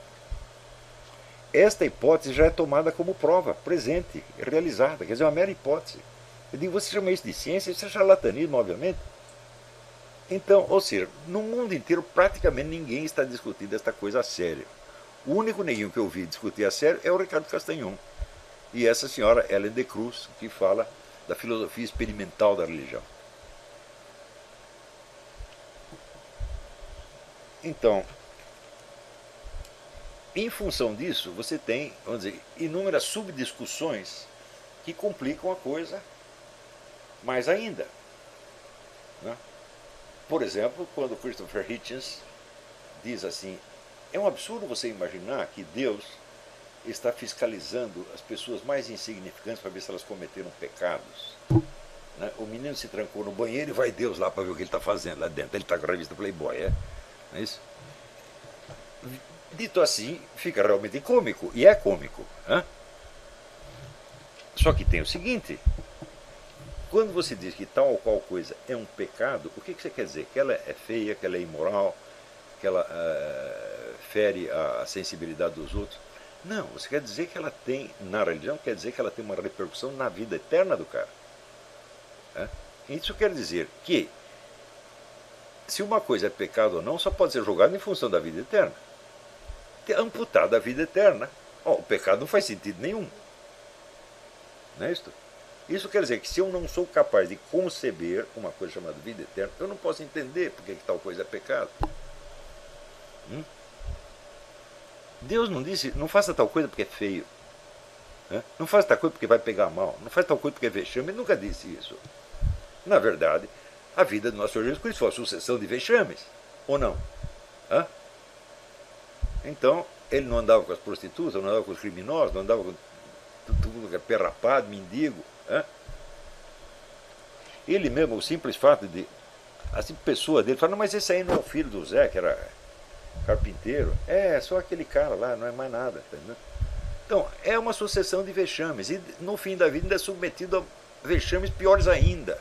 esta hipótese já é tomada como prova, presente, realizada, quer dizer, uma mera hipótese. Eu digo, você chama isso de ciência, isso é charlatanismo, obviamente. Então, ou seja, no mundo inteiro praticamente ninguém está discutindo esta coisa a sério. O único neguinho que eu vi discutir a sério é o Ricardo Castanhon. E essa senhora Ellen de Cruz, que fala da filosofia experimental da religião. Então, em função disso, você tem, vamos dizer, inúmeras subdiscussões que complicam a coisa mais ainda. Né? Por exemplo, quando Christopher Hitchens diz assim, é um absurdo você imaginar que Deus está fiscalizando as pessoas mais insignificantes para ver se elas cometeram pecados. Né? O menino se trancou no banheiro e vai Deus lá para ver o que ele está fazendo lá dentro. Ele está com a revista Playboy, não é isso? Dito assim, fica realmente cômico, e é cômico. Hein? Só que tem o seguinte, quando você diz que tal ou qual coisa é um pecado, o que você quer dizer? Que ela é feia, que ela é imoral, que ela fere a sensibilidade dos outros? Não, você quer dizer que ela tem, na religião, quer dizer que ela tem uma repercussão na vida eterna do cara. Isso quer dizer que, se uma coisa é pecado ou não, só pode ser julgado em função da vida eterna. Amputada a vida eterna. O pecado não faz sentido nenhum. Não é isso? Isso quer dizer que se eu não sou capaz de conceber uma coisa chamada vida eterna, eu não posso entender porque que tal coisa é pecado. Deus não disse, não faça tal coisa porque é feio. Não faça tal coisa porque vai pegar mal. Não faça tal coisa porque é vexame. Ele nunca disse isso. Na verdade, a vida do nosso Senhor Jesus Cristo foi uma sucessão de vexames. Ou não? Então, ele não andava com as prostitutas, não andava com os criminosos, não andava com tudo perrapado, mendigo. Ele mesmo, o simples fato de a pessoa dele fala, não, mas esse aí não é o filho do Zé, que era carpinteiro. É só aquele cara lá, não é mais nada. Entendeu? Então, é uma sucessão de vexames. E no fim da vida ainda é submetido a vexames piores ainda.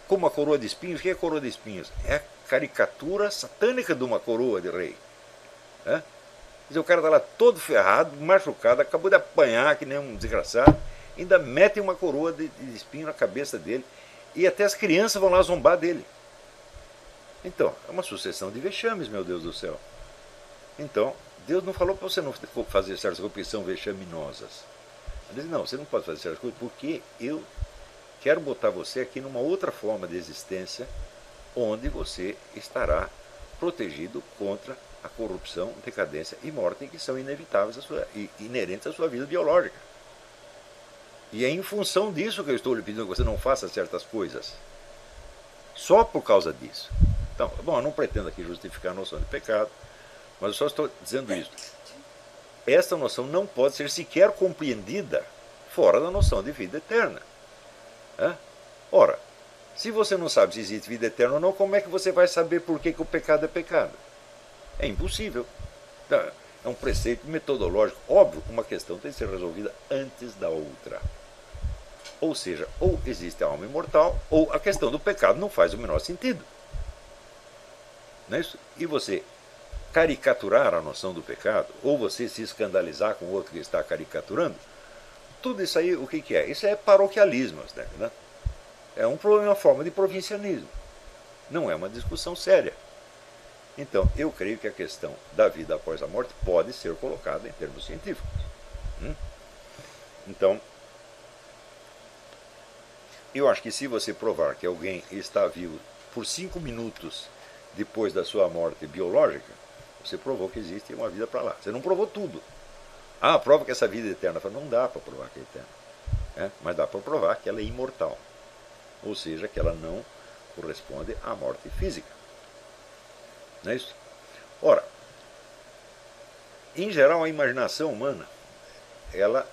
Como a coroa de espinhos. O que é a coroa de espinhos? É a caricatura satânica de uma coroa de rei. Quer dizer, o cara está lá todo ferrado, machucado, acabou de apanhar que nem um desgraçado, ainda metem uma coroa de espinho na cabeça dele, e até as crianças vão lá zombar dele. Então, é uma sucessão de vexames, meu Deus do céu. Então, Deus não falou para você não fazer certas coisas que são vexaminosas. Ele disse, não, você não pode fazer certas coisas porque eu quero botar você aqui numa outra forma de existência onde você estará protegido contra a corrupção, decadência e morte que são inevitáveis e inerentes à sua vida biológica. E é em função disso que eu estou lhe pedindo que você não faça certas coisas. Só por causa disso. Então, bom, eu não pretendo aqui justificar a noção de pecado, mas eu só estou dizendo isso. Esta noção não pode ser sequer compreendida fora da noção de vida eterna. Ora, se você não sabe se existe vida eterna ou não, como é que você vai saber por que o pecado é pecado? É impossível. É um preceito metodológico. Óbvio, uma questão tem que ser resolvida antes da outra. Ou seja, ou existe a alma imortal, ou a questão do pecado não faz o menor sentido. Não é isso? E você caricaturar a noção do pecado, ou você se escandalizar com o outro que está caricaturando, tudo isso aí, o que é? Isso é paroquialismo, né? É uma forma de provincianismo. Não é uma discussão séria. Então, eu creio que a questão da vida após a morte pode ser colocada em termos científicos. Então, eu acho que se você provar que alguém está vivo por 5 minutos depois da sua morte biológica, você provou que existe uma vida para lá. Você não provou tudo. Prova que essa vida é eterna. Não dá para provar que é eterna. Mas dá para provar que ela é imortal. Ou seja, que ela não corresponde à morte física. Não é isso? Ora, em geral, a imaginação humana ela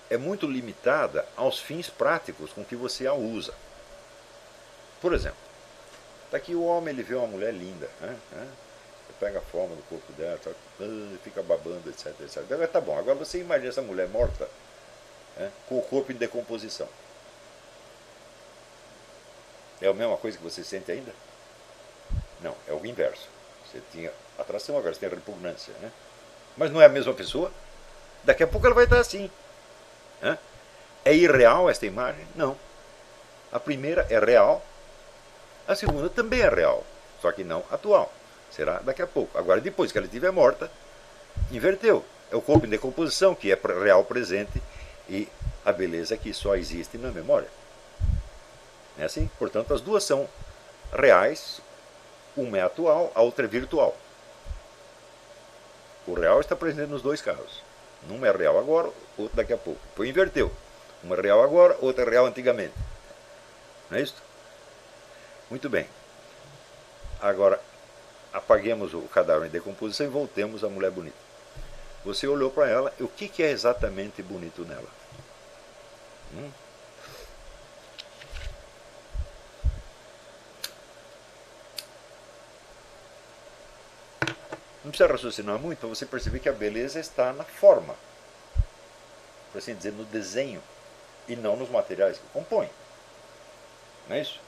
é muito limitada aos fins práticos com que você a usa. Por exemplo, está aqui o homem, ele vê uma mulher linda, você pega a forma do corpo dela, fica babando, etc, etc. Agora, tá bom, agora você imagina essa mulher morta com o corpo em decomposição. É a mesma coisa que você sente ainda? Não, é o inverso. Você tinha atração, agora você tem repugnância. Mas não é a mesma pessoa? Daqui a pouco ela vai estar assim. É irreal esta imagem? Não. A primeira é real, a segunda também é real, só que não atual. Será daqui a pouco. Agora, depois que ela estiver morta, inverteu. É o corpo em decomposição que é real presente e a beleza que só existe na memória. É assim? Portanto, as duas são reais, uma é atual, a outra é virtual. O real está presente nos dois casos. Uma é real agora, outra daqui a pouco. Depois inverteu. Uma é real agora, outra é real antigamente. Não é isso? Muito bem. Agora, apaguemos o cadáver em decomposição e voltemos à mulher bonita. Você olhou para ela, e o que é exatamente bonito nela? Não precisa raciocinar muito para você perceber que a beleza está na forma, por assim dizer, no desenho, e não nos materiais que compõem. Não é isso?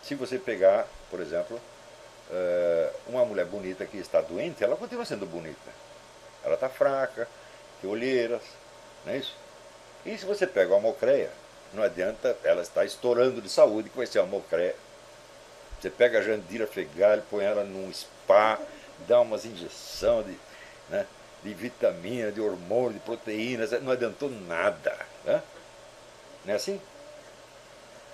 Se você pegar, por exemplo, uma mulher bonita que está doente, ela continua sendo bonita. Ela está fraca, tem olheiras, não é isso? E se você pega uma mocreia, não adianta, ela está estourando de saúde, que vai ser uma mocreia. Você pega a Jandira Fegali, põe ela num spa, dá umas injeções de vitamina, de hormônio, de proteínas, não adiantou nada. Não é assim?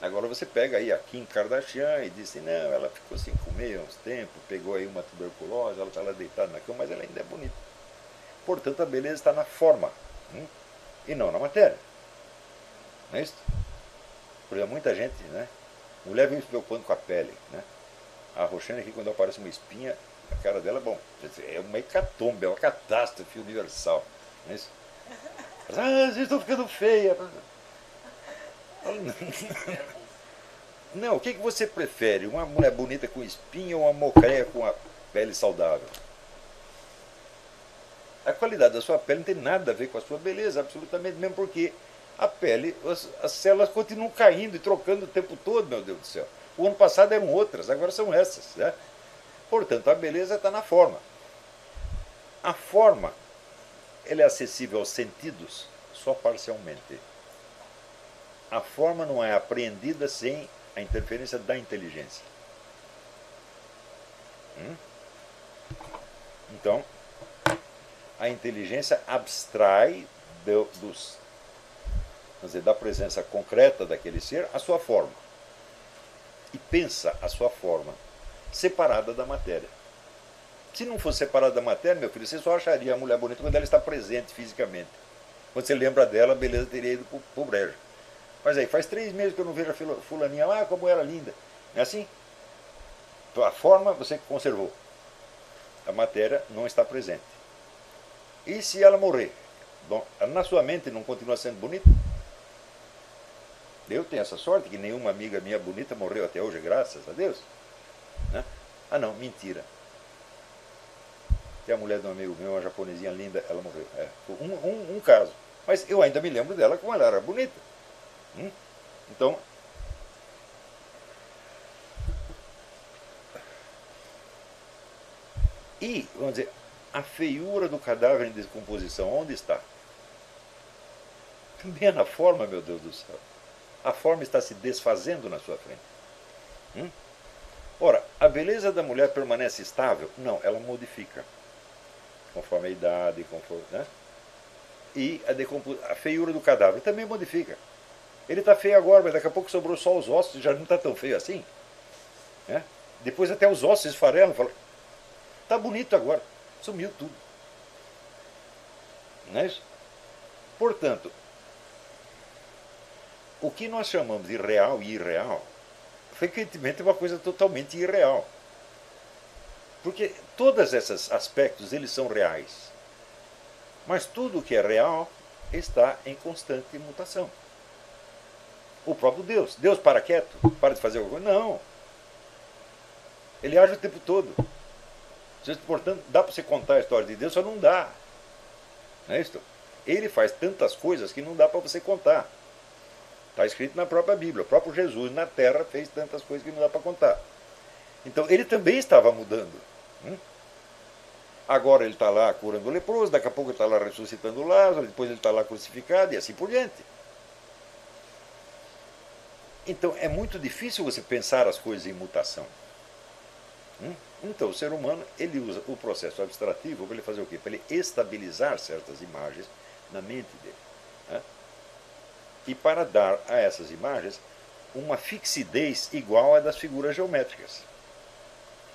Agora você pega aí a Kim Kardashian e diz assim, não, ela ficou sem comer há uns tempos, pegou aí uma tuberculose, ela está lá deitada na cama, mas ela ainda é bonita. Portanto, a beleza está na forma, e não na matéria. Não é isso? Por exemplo, muita gente, mulher vem se preocupando com a pele. A Roxane aqui, quando aparece uma espinha, a cara dela, bom, é uma hecatombe, é uma catástrofe universal. Não é isso? Vocês estão ficando feia. Não, o que você prefere? Uma mulher bonita com espinha ou uma mocreia com a pele saudável? A qualidade da sua pele não tem nada a ver com a sua beleza, absolutamente, mesmo porque a pele, as células continuam caindo e trocando o tempo todo, meu Deus do céu. O ano passado eram outras, agora são essas. Portanto, a beleza está na forma. A forma, ela é acessível aos sentidos só parcialmente. A forma não é apreendida sem a a interferência da inteligência. Então, a inteligência abstrai da presença concreta daquele ser a sua forma. E pensa a sua forma separada da matéria. Se não fosse separada da matéria, meu filho, você só acharia a mulher bonita quando ela está presente fisicamente. Quando você lembra dela, a beleza teria ido pro brejo. Mas aí, faz 3 meses que eu não vejo a fulaninha lá, como era linda. Não é assim? Então, a forma você conservou. A matéria não está presente. E se ela morrer? Bom, na sua mente não continua sendo bonita? Eu tenho essa sorte que nenhuma amiga minha bonita morreu até hoje, graças a Deus. Né? Ah não, mentira. Tem a mulher de um amigo meu, uma japonesinha linda, ela morreu. Um caso. Mas eu ainda me lembro dela como ela era bonita. Então, e, vamos dizer, a feiura do cadáver em descomposição, onde está? Também é na forma, meu Deus do céu. A forma está se desfazendo na sua frente. Ora, a beleza da mulher permanece estável? Não, ela modifica. Conforme a idade, conforme, né? E a feiura do cadáver também modifica. Ele está feio agora, mas daqui a pouco sobrou só os ossos e já não está tão feio assim. Né? Depois até os ossos esfarelam. Está bonito agora. Sumiu tudo. Não é isso? Portanto, o que nós chamamos de real e irreal, frequentemente é uma coisa totalmente irreal. Porque todos esses aspectos, eles são reais. Mas tudo que é real está em constante mutação. O próprio Deus. Deus para quieto? Para de fazer alguma coisa? Não. Ele age o tempo todo. Portanto, dá para você contar a história de Deus? Só não dá. Não é isso? Ele faz tantas coisas que não dá para você contar. Está escrito na própria Bíblia. O próprio Jesus na terra fez tantas coisas que não dá para contar. Então ele também estava mudando. Agora ele está lá curando o leproso, daqui a pouco ele está lá ressuscitando o Lázaro, depois ele está lá crucificado e assim por diante. Então é muito difícil você pensar as coisas em mutação. Então o ser humano ele usa o processo abstrativo para ele fazer o quê? Para ele estabilizar certas imagens na mente dele. Né? E para dar a essas imagens uma fixidez igual à das figuras geométricas.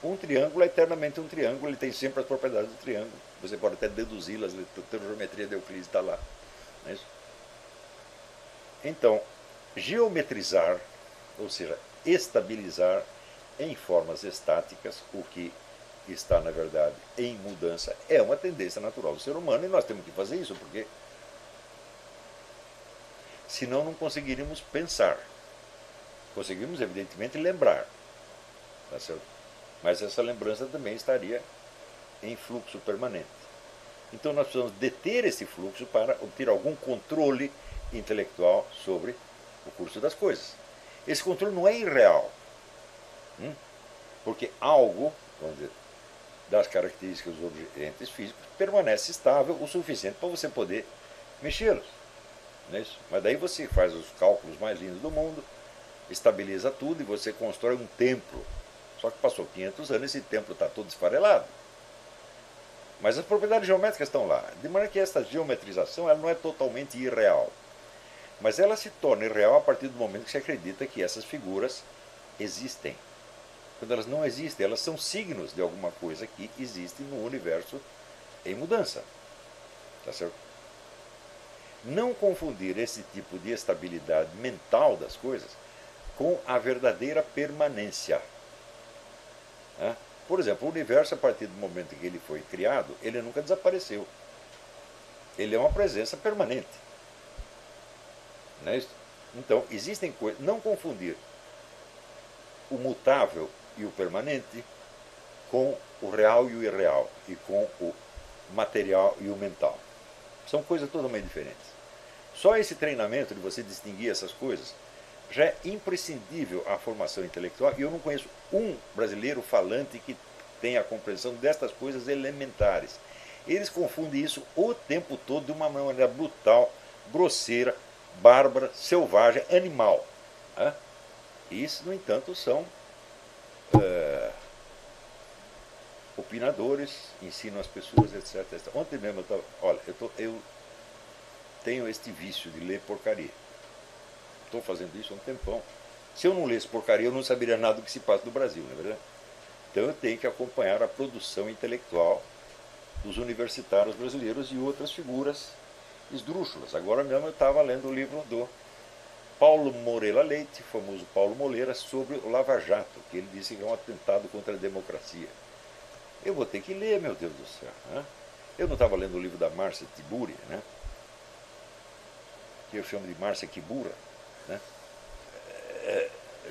Um triângulo é eternamente um triângulo, ele tem sempre as propriedades do triângulo. Você pode até deduzi-las, a trigonometria de Euclides está lá. Não é isso? Então, geometrizar, ou seja, estabilizar em formas estáticas o que está, na verdade, em mudança, é uma tendência natural do ser humano e nós temos que fazer isso, porque senão não conseguiríamos pensar. Conseguimos, evidentemente, lembrar. Tá certo? Mas essa lembrança também estaria em fluxo permanente. Então nós precisamos deter esse fluxo para obter algum controle intelectual sobre o curso das coisas. Esse controle não é irreal, porque algo, vamos dizer, das características dos objetos físicos permanece estável o suficiente para você poder mexê-los. Não é isso? Mas daí você faz os cálculos mais lindos do mundo, estabiliza tudo e você constrói um templo. Só que passou 500 anos e esse templo está todo esfarelado. Mas as propriedades geométricas estão lá. De maneira que essa geometrização ela não é totalmente irreal. Mas ela se torna irreal a partir do momento que se acredita que essas figuras existem. Quando elas não existem, elas são signos de alguma coisa que existe no universo em mudança. Tá certo? Não confundir esse tipo de estabilidade mental das coisas com a verdadeira permanência. Por exemplo, o universo, a partir do momento em que ele foi criado, ele nunca desapareceu. Ele é uma presença permanente. Não é isso? Então, existem coisas. Não confundir o mutável e o permanente com o real e o irreal, e com o material e o mental. São coisas totalmente diferentes. Só esse treinamento de você distinguir essas coisas já é imprescindível à formação intelectual, e eu não conheço um brasileiro falante que tenha a compreensão destas coisas elementares. Eles confundem isso o tempo todo de uma maneira brutal, grosseira, bárbara, selvagem, animal. Isso, no entanto, são opinadores, ensinam as pessoas, etc, etc. Ontem mesmo eu estava. Olha, eu tenho este vício de ler porcaria. Estou fazendo isso há um tempão. Se eu não lesse porcaria, eu não saberia nada do que se passa no Brasil, não é verdade? Então eu tenho que acompanhar a produção intelectual dos universitários brasileiros e outras figuras esdrúxulas. Agora mesmo eu estava lendo o livro do Paulo Moreira Leite, famoso Paulo Moreira, sobre o Lava Jato, que ele disse que é um atentado contra a democracia. Eu vou ter que ler, meu Deus do céu. Né? Eu não estava lendo o livro da Márcia Tiburi, né? Que eu chamo de Márcia Kibura, né?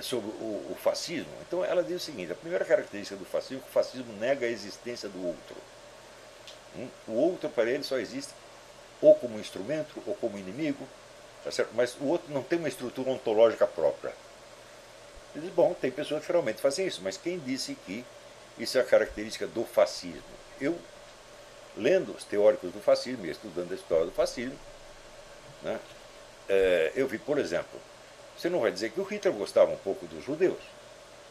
Sobre o fascismo. Então ela diz o seguinte: a primeira característica do fascismo é que o fascismo nega a existência do outro. O outro para ele só existe ou como instrumento ou como inimigo, tá certo? Mas o outro não tem uma estrutura ontológica própria. Ele diz, bom, tem pessoas que realmente fazem isso, mas quem disse que isso é a característica do fascismo? Eu, lendo os teóricos do fascismo e estudando a história do fascismo, né, eu vi, por exemplo, você não vai dizer que o Hitler gostava um pouco dos judeus.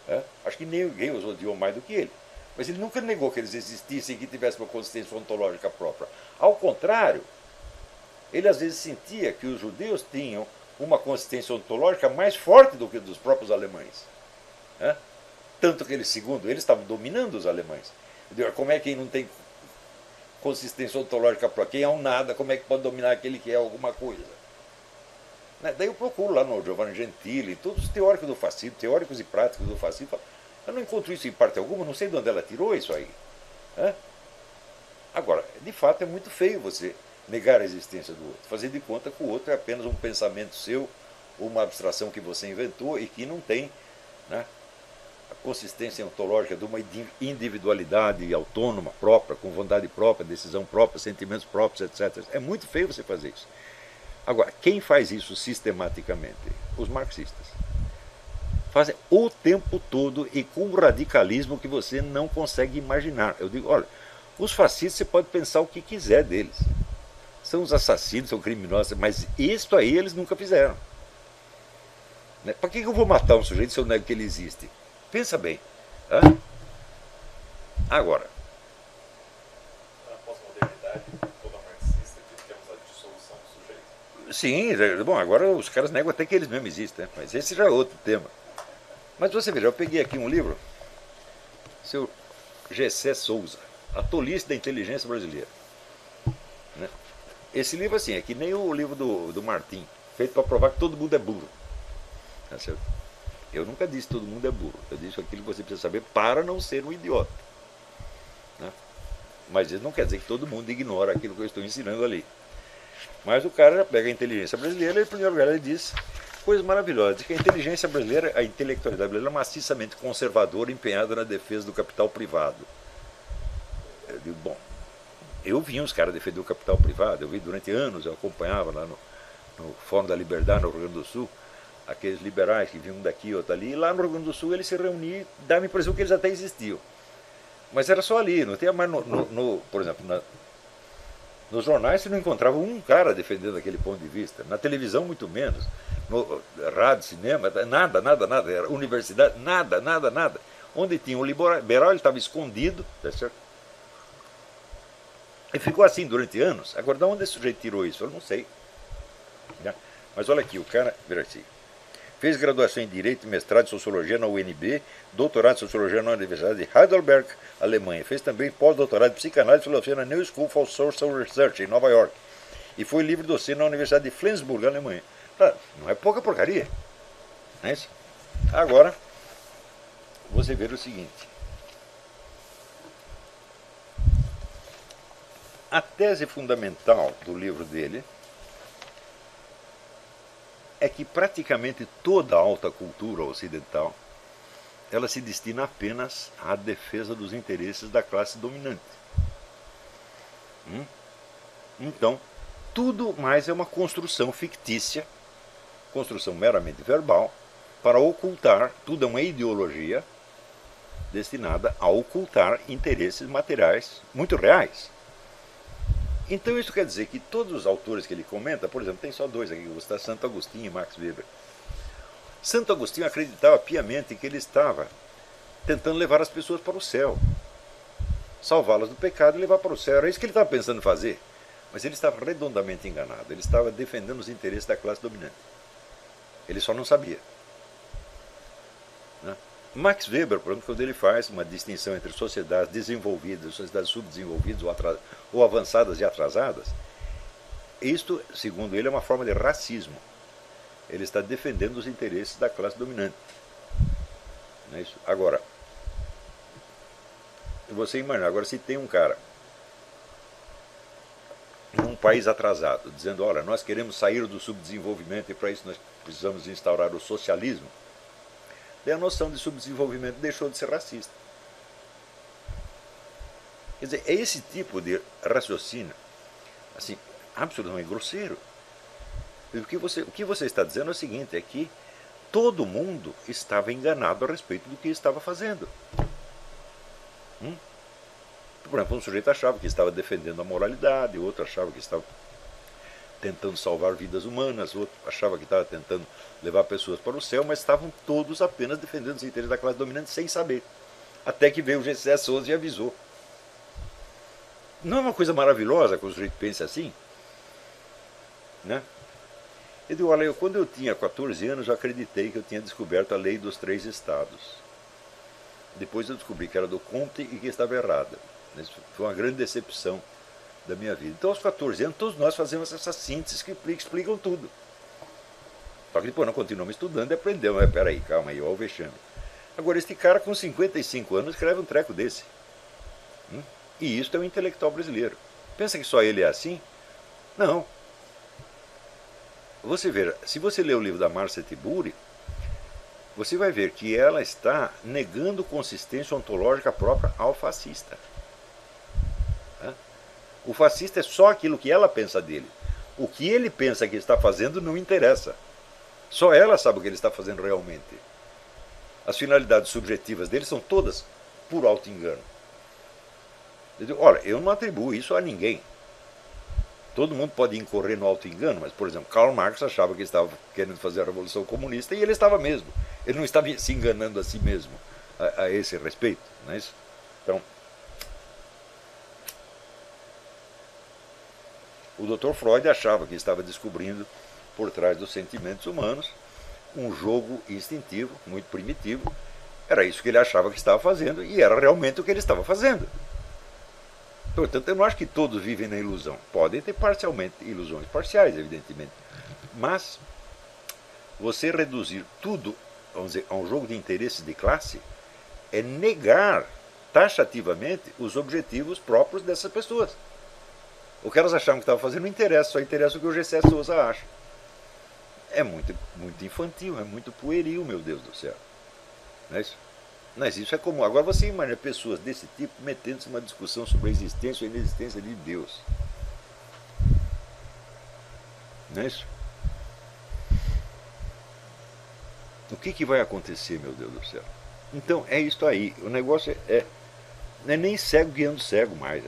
Né? Acho que ninguém os odiou mais do que ele. Mas ele nunca negou que eles existissem e que tivessem uma consistência ontológica própria. Ao contrário, ele às vezes sentia que os judeus tinham uma consistência ontológica mais forte do que dos próprios alemães. Né? Tanto que eles, segundo ele, estavam dominando os alemães. Como é que quem não tem consistência ontológica própria? Quem é um nada, como é que pode dominar aquele que é alguma coisa? Daí eu procuro lá no Giovanni Gentili, todos os teóricos do fascismo, teóricos e práticos do fascismo. Eu não encontro isso em parte alguma, não sei de onde ela tirou isso aí. Agora, de fato é muito feio você negar a existência do outro, fazer de conta que o outro é apenas um pensamento seu, uma abstração que você inventou e que não tem, né, a consistência ontológica de uma individualidade autônoma, própria, com vontade própria, decisão própria, sentimentos próprios, etc. É muito feio você fazer isso. Agora, quem faz isso sistematicamente? Os marxistas. Fazem o tempo todo e com um radicalismo que você não consegue imaginar. Eu digo, olha, os fascistas você pode pensar o que quiser deles. São os assassinos, são criminosos, mas isso aí eles nunca fizeram. Né? Para que eu vou matar um sujeito se eu nego que ele existe? Pensa bem. Agora. Na pós-modernidade, toda marxista, que temos a dissolução do sujeito. Sim, bom, agora os caras negam até que eles mesmos existem, né? Mas esse já é outro tema. Mas você veja, eu peguei aqui um livro, seu Gessé Souza, A Tolice da Inteligência Brasileira. Né? Esse livro, assim, é que nem o livro do Martim, feito para provar que todo mundo é burro. Tá certo? Eu nunca disse que todo mundo é burro. Eu disse aquilo que você precisa saber para não ser um idiota. Né? Mas isso não quer dizer que todo mundo ignora aquilo que eu estou ensinando ali. Mas o cara já pega a inteligência brasileira e, em primeiro lugar, ele diz coisas maravilhosas. Diz que a inteligência brasileira, a intelectualidade brasileira é maciçamente conservadora, empenhada na defesa do capital privado. Eu digo, bom, eu vi uns caras defender o capital privado, eu vi durante anos, eu acompanhava lá no Fórum da Liberdade, no Rio Grande do Sul, aqueles liberais que vinham daqui, outro ali, e lá no Rio Grande do Sul eles se reuniam, dava a impressão que eles até existiam. Mas era só ali, não tinha mais, por exemplo, nos jornais você não encontrava um cara defendendo aquele ponto de vista, na televisão muito menos, no rádio, cinema, nada, nada, nada, era universidade, nada, nada, nada. Onde tinha o liberal, ele estava escondido, tá certo? E ficou assim durante anos. Agora, de onde esse sujeito tirou isso? Eu não sei. Né? Mas olha aqui, o cara, vira assim, fez graduação em Direito e mestrado em Sociologia na UNB, doutorado em Sociologia na Universidade de Heidelberg, Alemanha. Fez também pós-doutorado em Psicanálise e Filosofia na New School for Social Research, em Nova York. E foi livre docente na Universidade de Flensburg, Alemanha. Não é pouca porcaria. Não é isso? Agora, você vê o seguinte. A tese fundamental do livro dele é que praticamente toda a alta cultura ocidental ela se destina apenas à defesa dos interesses da classe dominante. Então, tudo mais é uma construção fictícia, construção meramente verbal, para ocultar, tudo é uma ideologia destinada a ocultar interesses materiais muito reais. Então isso quer dizer que todos os autores que ele comenta, por exemplo, tem só dois aqui, Santo Agostinho e Max Weber, Santo Agostinho acreditava piamente que ele estava tentando levar as pessoas para o céu, salvá-las do pecado e levar para o céu. Era isso que ele estava pensando em fazer. Mas ele estava redondamente enganado. Ele estava defendendo os interesses da classe dominante. Ele só não sabia. Né? Max Weber, por exemplo, quando ele faz uma distinção entre sociedades desenvolvidas, sociedades subdesenvolvidas ou avançadas e atrasadas, isto, segundo ele, é uma forma de racismo. Ele está defendendo os interesses da classe dominante. Não é isso? Agora, você imagina, agora se tem um cara num país atrasado, dizendo, olha, nós queremos sair do subdesenvolvimento e para isso nós precisamos instaurar o socialismo, daí a noção de subdesenvolvimento deixou de ser racista. Quer dizer, é esse tipo de raciocínio, assim, absolutamente grosseiro. E o que você está dizendo é o seguinte, é que todo mundo estava enganado a respeito do que estava fazendo. Por exemplo, um sujeito achava que estava defendendo a moralidade, outro achava que estava tentando salvar vidas humanas, outro achava que estava tentando levar pessoas para o céu, mas estavam todos apenas defendendo os interesses da classe dominante sem saber. Até que veio o G.C. Souza e avisou. Não é uma coisa maravilhosa que o sujeito pense assim? Né? Eu digo, olha, quando eu tinha 14 anos, eu acreditei que eu tinha descoberto a lei dos 3 estados. Depois eu descobri que era do Comte e que estava errada. Isso foi uma grande decepção da minha vida. Então, aos 14 anos, todos nós fazemos essas sínteses que explicam tudo. Só que depois nós continuamos estudando e aprendemos. Mas peraí, calma aí, olha o vexame. Agora, este cara com 55 anos escreve um treco desse. E isso é um intelectual brasileiro. Pensa que só ele é assim? Não. Você vê, se você ler o livro da Márcia Tiburi, você vai ver que ela está negando consistência ontológica própria ao fascista. O fascista é só aquilo que ela pensa dele. O que ele pensa que está fazendo não interessa. Só ela sabe o que ele está fazendo realmente. As finalidades subjetivas dele são todas por auto-engano. Olha, eu não atribuo isso a ninguém. Todo mundo pode incorrer no auto-engano, mas, por exemplo, Karl Marx achava que estava querendo fazer a Revolução Comunista e ele estava mesmo. Ele não estava se enganando a si mesmo a esse respeito. Não é isso? Então, o Dr. Freud achava que estava descobrindo, por trás dos sentimentos humanos, um jogo instintivo, muito primitivo. Era isso que ele achava que estava fazendo e era realmente o que ele estava fazendo. Portanto, eu não acho que todos vivem na ilusão. Podem ter parcialmente ilusões parciais, evidentemente. Mas você reduzir tudo, vamos dizer, a um jogo de interesses de classe é negar taxativamente os objetivos próprios dessas pessoas. O que elas achavam que estavam fazendo não interessa, só interessa o que o G.C. Souza acha. É muito, muito infantil, é muito pueril, meu Deus do céu. Não é isso? Mas isso é comum. Agora você imagina pessoas desse tipo metendo-se numa discussão sobre a existência ou inexistência de Deus. Não é isso? O que vai acontecer, meu Deus do céu? Então, é isso aí. O negócio não é nem cego guiando cego mais.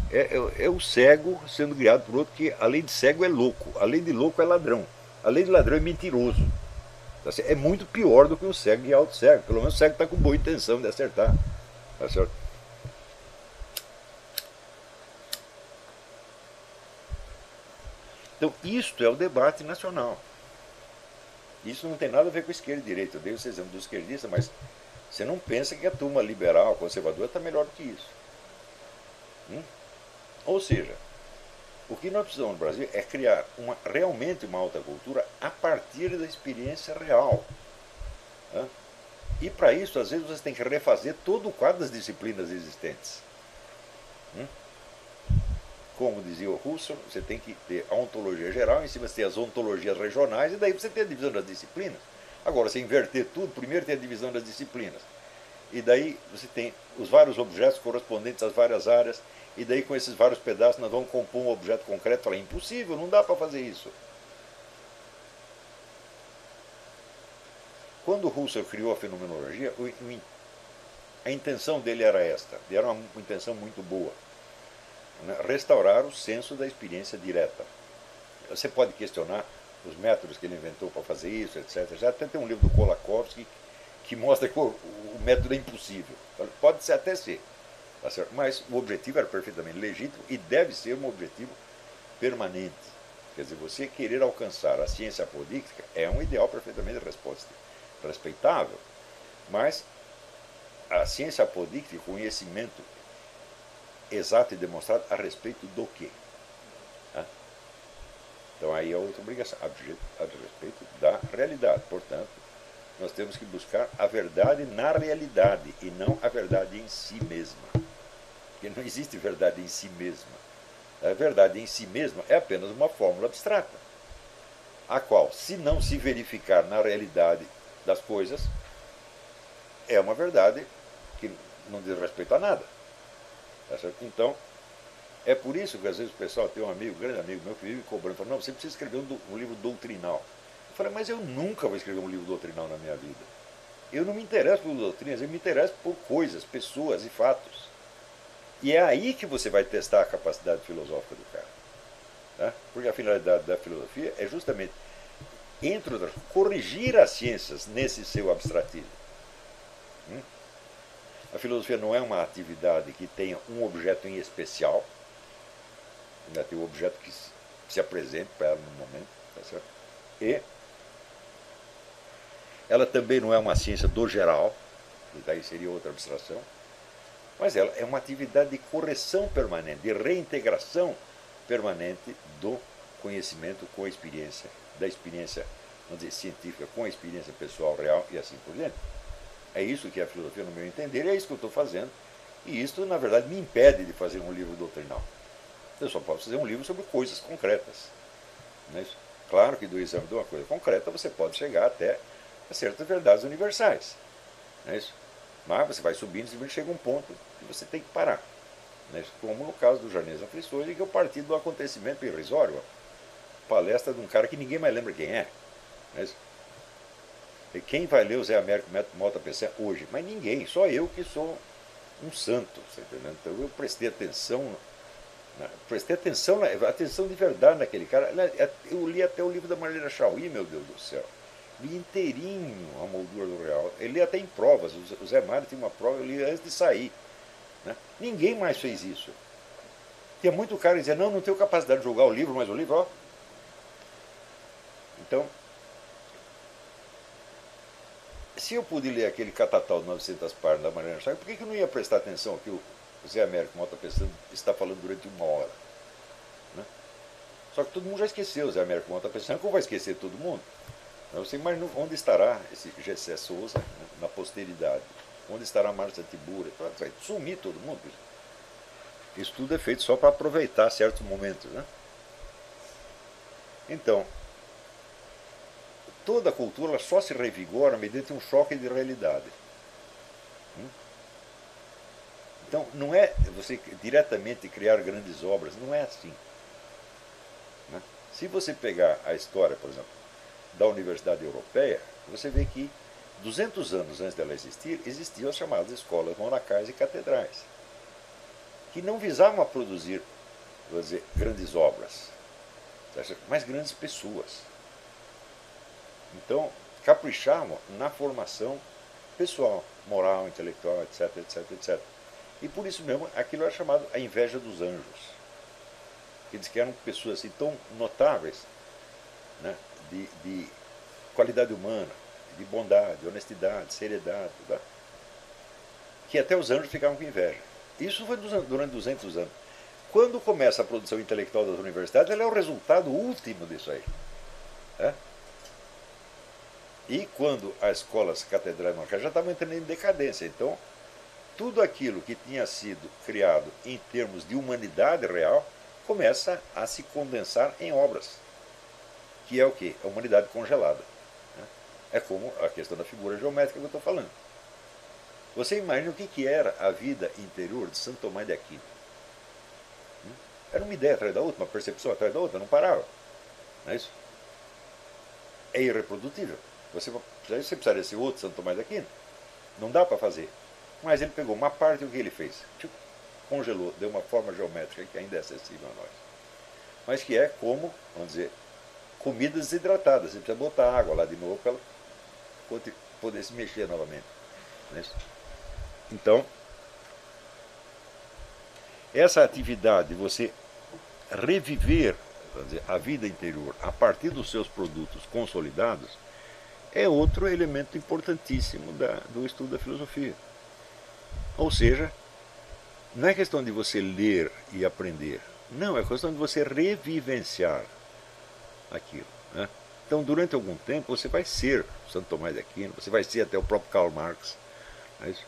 É o cego sendo guiado por outro que, além de cego, é louco. Além de louco, é ladrão. Além de ladrão, é mentiroso. É muito pior do que o cego guiar outro cego. Pelo menos o cego está com boa intenção de acertar. Tá certo? Então, isto é o debate nacional. Isso não tem nada a ver com esquerda e direita. Eu dei esse exemplo do esquerdista, mas você não pensa que a turma liberal, conservadora, está melhor do que isso. Ou seja, o que nós precisamos no Brasil é criar realmente uma alta cultura a partir da experiência real. E para isso, às vezes, você tem que refazer todo o quadro das disciplinas existentes. Como dizia o Husserl, você tem que ter a ontologia geral, em cima você tem as ontologias regionais, e daí você tem a divisão das disciplinas. Agora, você inverter tudo, primeiro tem a divisão das disciplinas. E daí você tem os vários objetos correspondentes às várias áreas, e daí com esses vários pedaços nós vamos compor um objeto concreto. É impossível, não dá para fazer isso. Quando Husserl criou a fenomenologia, a intenção dele era esta, era uma intenção muito boa. Restaurar o senso da experiência direta. Você pode questionar os métodos que ele inventou para fazer isso, etc. Já até tem um livro do Kolakowski que mostra que o método é impossível. Pode ser, até ser, tá certo? Mas o objetivo era perfeitamente legítimo e deve ser um objetivo permanente. Quer dizer, você querer alcançar a ciência apodíctica é um ideal perfeitamente respeitável, mas a ciência apodíctica, conhecimento exato e demonstrado a respeito do quê? Então aí é outra obrigação, a respeito da realidade. Portanto, nós temos que buscar a verdade na realidade e não a verdade em si mesma. Porque não existe verdade em si mesma. A verdade em si mesma é apenas uma fórmula abstrata, a qual, se não se verificar na realidade das coisas, é uma verdade que não diz respeito a nada. Tá certo? Então, é por isso que às vezes o pessoal tem um amigo, um grande amigo meu, que vive cobrando, fala, não, você precisa escrever um livro doutrinal. Eu falei, mas eu nunca vou escrever um livro doutrinal na minha vida. Eu não me interesso por doutrinas, eu me interesso por coisas, pessoas e fatos. E é aí que você vai testar a capacidade filosófica do cara. Tá? Porque a finalidade da filosofia é justamente, entre outras, corrigir as ciências nesse seu abstratismo. A filosofia não é uma atividade que tenha um objeto em especial, tem um objeto que se apresente para ela no momento, tá certo? E ela também não é uma ciência do geral, que daí seria outra abstração, mas ela é uma atividade de correção permanente, de reintegração permanente do conhecimento com a experiência, da experiência, vamos dizer, científica com a experiência pessoal real e assim por diante. É isso que é a filosofia, no meu entender, é isso que eu estou fazendo, e isso, na verdade, me impede de fazer um livro doutrinal. Eu só posso fazer um livro sobre coisas concretas. Não é isso? Claro que do exame de uma coisa concreta você pode chegar até a certas verdades universais. Não é isso? Mas você vai subindo, chega um ponto que você tem que parar. Não é isso? Como no caso do Jardim das Aflições, em que eu parti do acontecimento irrisório, palestra de um cara que ninguém mais lembra quem é. Não é isso? E quem vai ler o Zé Américo Mota Peçanha hoje? Mas ninguém, só eu que sou um santo. Você entendeu? Então eu prestei atenção atenção de verdade naquele cara. Eu li até o livro da Marlene Chauí, meu Deus do céu. Li inteirinho a moldura do real. Eu li até em provas. O Zé Mário tinha uma prova, eu li antes de sair. Né? Ninguém mais fez isso. Tinha muito cara que dizia, não tenho capacidade de julgar o livro, mas o livro, ó. Então, se eu pude ler aquele catatal de 900 páginas da Marlene Chauí, por que eu não ia prestar atenção ao que o Zé Américo Mota Peçanha está falando durante uma hora? Né? Só que todo mundo já esqueceu o Zé Américo Mota Peçanha, como vai esquecer todo mundo? Você imagina onde estará esse Gessé Souza, né, na posteridade? Onde estará a Márcia Tibura? Vai sumir todo mundo. Isso tudo é feito só para aproveitar certos momentos. Né? Então, toda a cultura só se revigora mediante um choque de realidade. Então, não é você diretamente criar grandes obras, não é assim. Né? Se você pegar a história, por exemplo, da Universidade Europeia, você vê que 200 anos antes dela existir, existiam as chamadas escolas monacais e catedrais, que não visavam a produzir, vou dizer, grandes obras, mas grandes pessoas. Então, caprichavam na formação pessoal, moral, intelectual, etc, etc, etc. E por isso mesmo, aquilo era chamado a inveja dos anjos. Eles que eram pessoas assim, tão notáveis, né, de qualidade humana, de bondade, honestidade, seriedade, tá? Que até os anjos ficavam com inveja. Isso foi durante 200 anos. Quando começa a produção intelectual das universidades, ela é o resultado último disso aí. Né? E quando as escolas catedrais monacais já estavam entrando em decadência, então tudo aquilo que tinha sido criado em termos de humanidade real começa a se condensar em obras, que é o quê? A humanidade congelada. Né? É como a questão da figura geométrica que eu estou falando. Você imagina o que era a vida interior de Santo Tomás de Aquino? Era uma ideia atrás da outra, uma percepção atrás da outra, não parava. Não é isso? É irreprodutível. Você precisaria ser outro Santo Tomás de Aquino. Não dá para fazer. Mas ele pegou uma parte e o que ele fez? Congelou, deu uma forma geométrica que ainda é acessível a nós. Mas que é como, vamos dizer, comida desidratada, você precisa botar água lá de novo para ela poder se mexer novamente. Né? Então, essa atividade de você reviver, vamos dizer, a vida interior a partir dos seus produtos consolidados é outro elemento importantíssimo do estudo da filosofia. Ou seja, não é questão de você ler e aprender, não, é questão de você revivenciar aquilo. Né? Então, durante algum tempo, você vai ser Santo Tomás de Aquino, você vai ser até o próprio Karl Marx. Não é isso?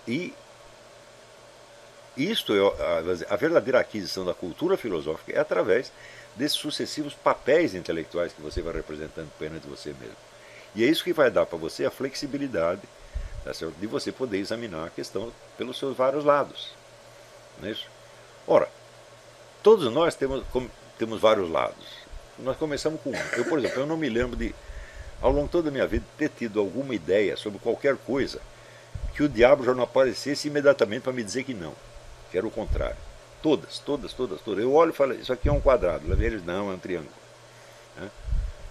E isto é a verdadeira aquisição da cultura filosófica é através desses sucessivos papéis intelectuais que você vai representando perante você mesmo. E é isso que vai dar para você a flexibilidade, tá certo? De você poder examinar a questão pelos seus vários lados. Não é isso? Ora, todos nós temos vários lados. Nós começamos com um. Eu, por exemplo, eu não me lembro de, ao longo de toda a minha vida, ter tido alguma ideia sobre qualquer coisa que o diabo já não aparecesse imediatamente para me dizer que não. Que era o contrário. Todas. Eu olho e falo, isso aqui é um quadrado. Eles, não, é um triângulo.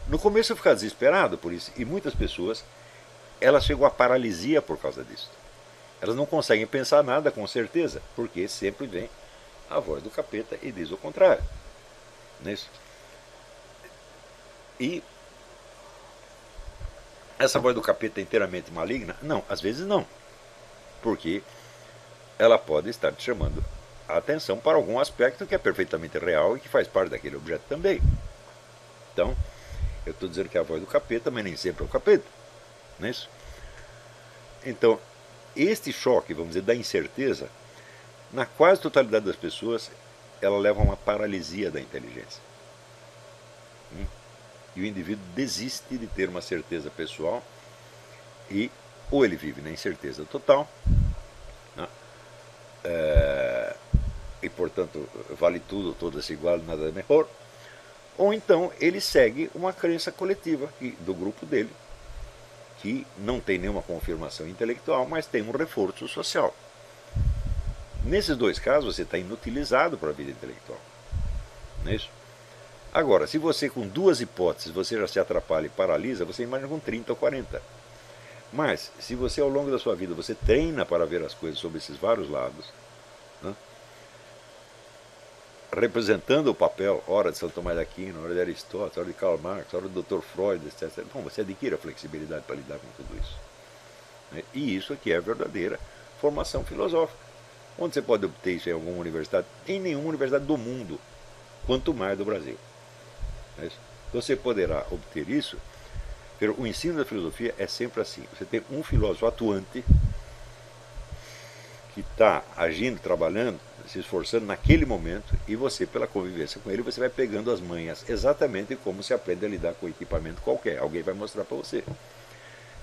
No começo eu ficava desesperado por isso. E muitas pessoas, elas chegam à paralisia por causa disso. Elas não conseguem pensar nada com certeza, porque sempre vem a voz do capeta e diz o contrário. Não é isso? E essa voz do capeta é inteiramente maligna? Não, às vezes não. Porque ela pode estar te chamando a atenção para algum aspecto que é perfeitamente real e que faz parte daquele objeto também. Então, eu estou dizendo que é a voz do capeta, mas nem sempre é o capeta. Não é isso? Então, este choque, vamos dizer, da incerteza, na quase totalidade das pessoas, ela leva a uma paralisia da inteligência. E o indivíduo desiste de ter uma certeza pessoal e ou ele vive na incerteza total, né? E portanto vale tudo, todas igual, nada é melhor, ou então ele segue uma crença coletiva do grupo dele, que não tem nenhuma confirmação intelectual, mas tem um reforço social. Nesses dois casos você está inutilizado para a vida intelectual. Não é isso? Agora, se você com duas hipóteses você já se atrapalha e paralisa, você imagina com 30 ou 40. Mas, se você ao longo da sua vida você treina para ver as coisas sob esses vários lados, né? Representando o papel, ora de Santo Tomás de Aquino, ora de Aristóteles, ora de Karl Marx, ora do Dr. Freud, etc. Bom, você adquire a flexibilidade para lidar com tudo isso. Né? E isso aqui é a verdadeira formação filosófica. Onde você pode obter isso em alguma universidade? Em nenhuma universidade do mundo, quanto mais do Brasil. Você poderá obter isso, o ensino da filosofia é sempre assim. Você tem um filósofo atuante que está agindo, trabalhando, se esforçando naquele momento, e você, pela convivência com ele, você vai pegando as manhas exatamente como se aprende a lidar com equipamento qualquer. Alguém vai mostrar para você.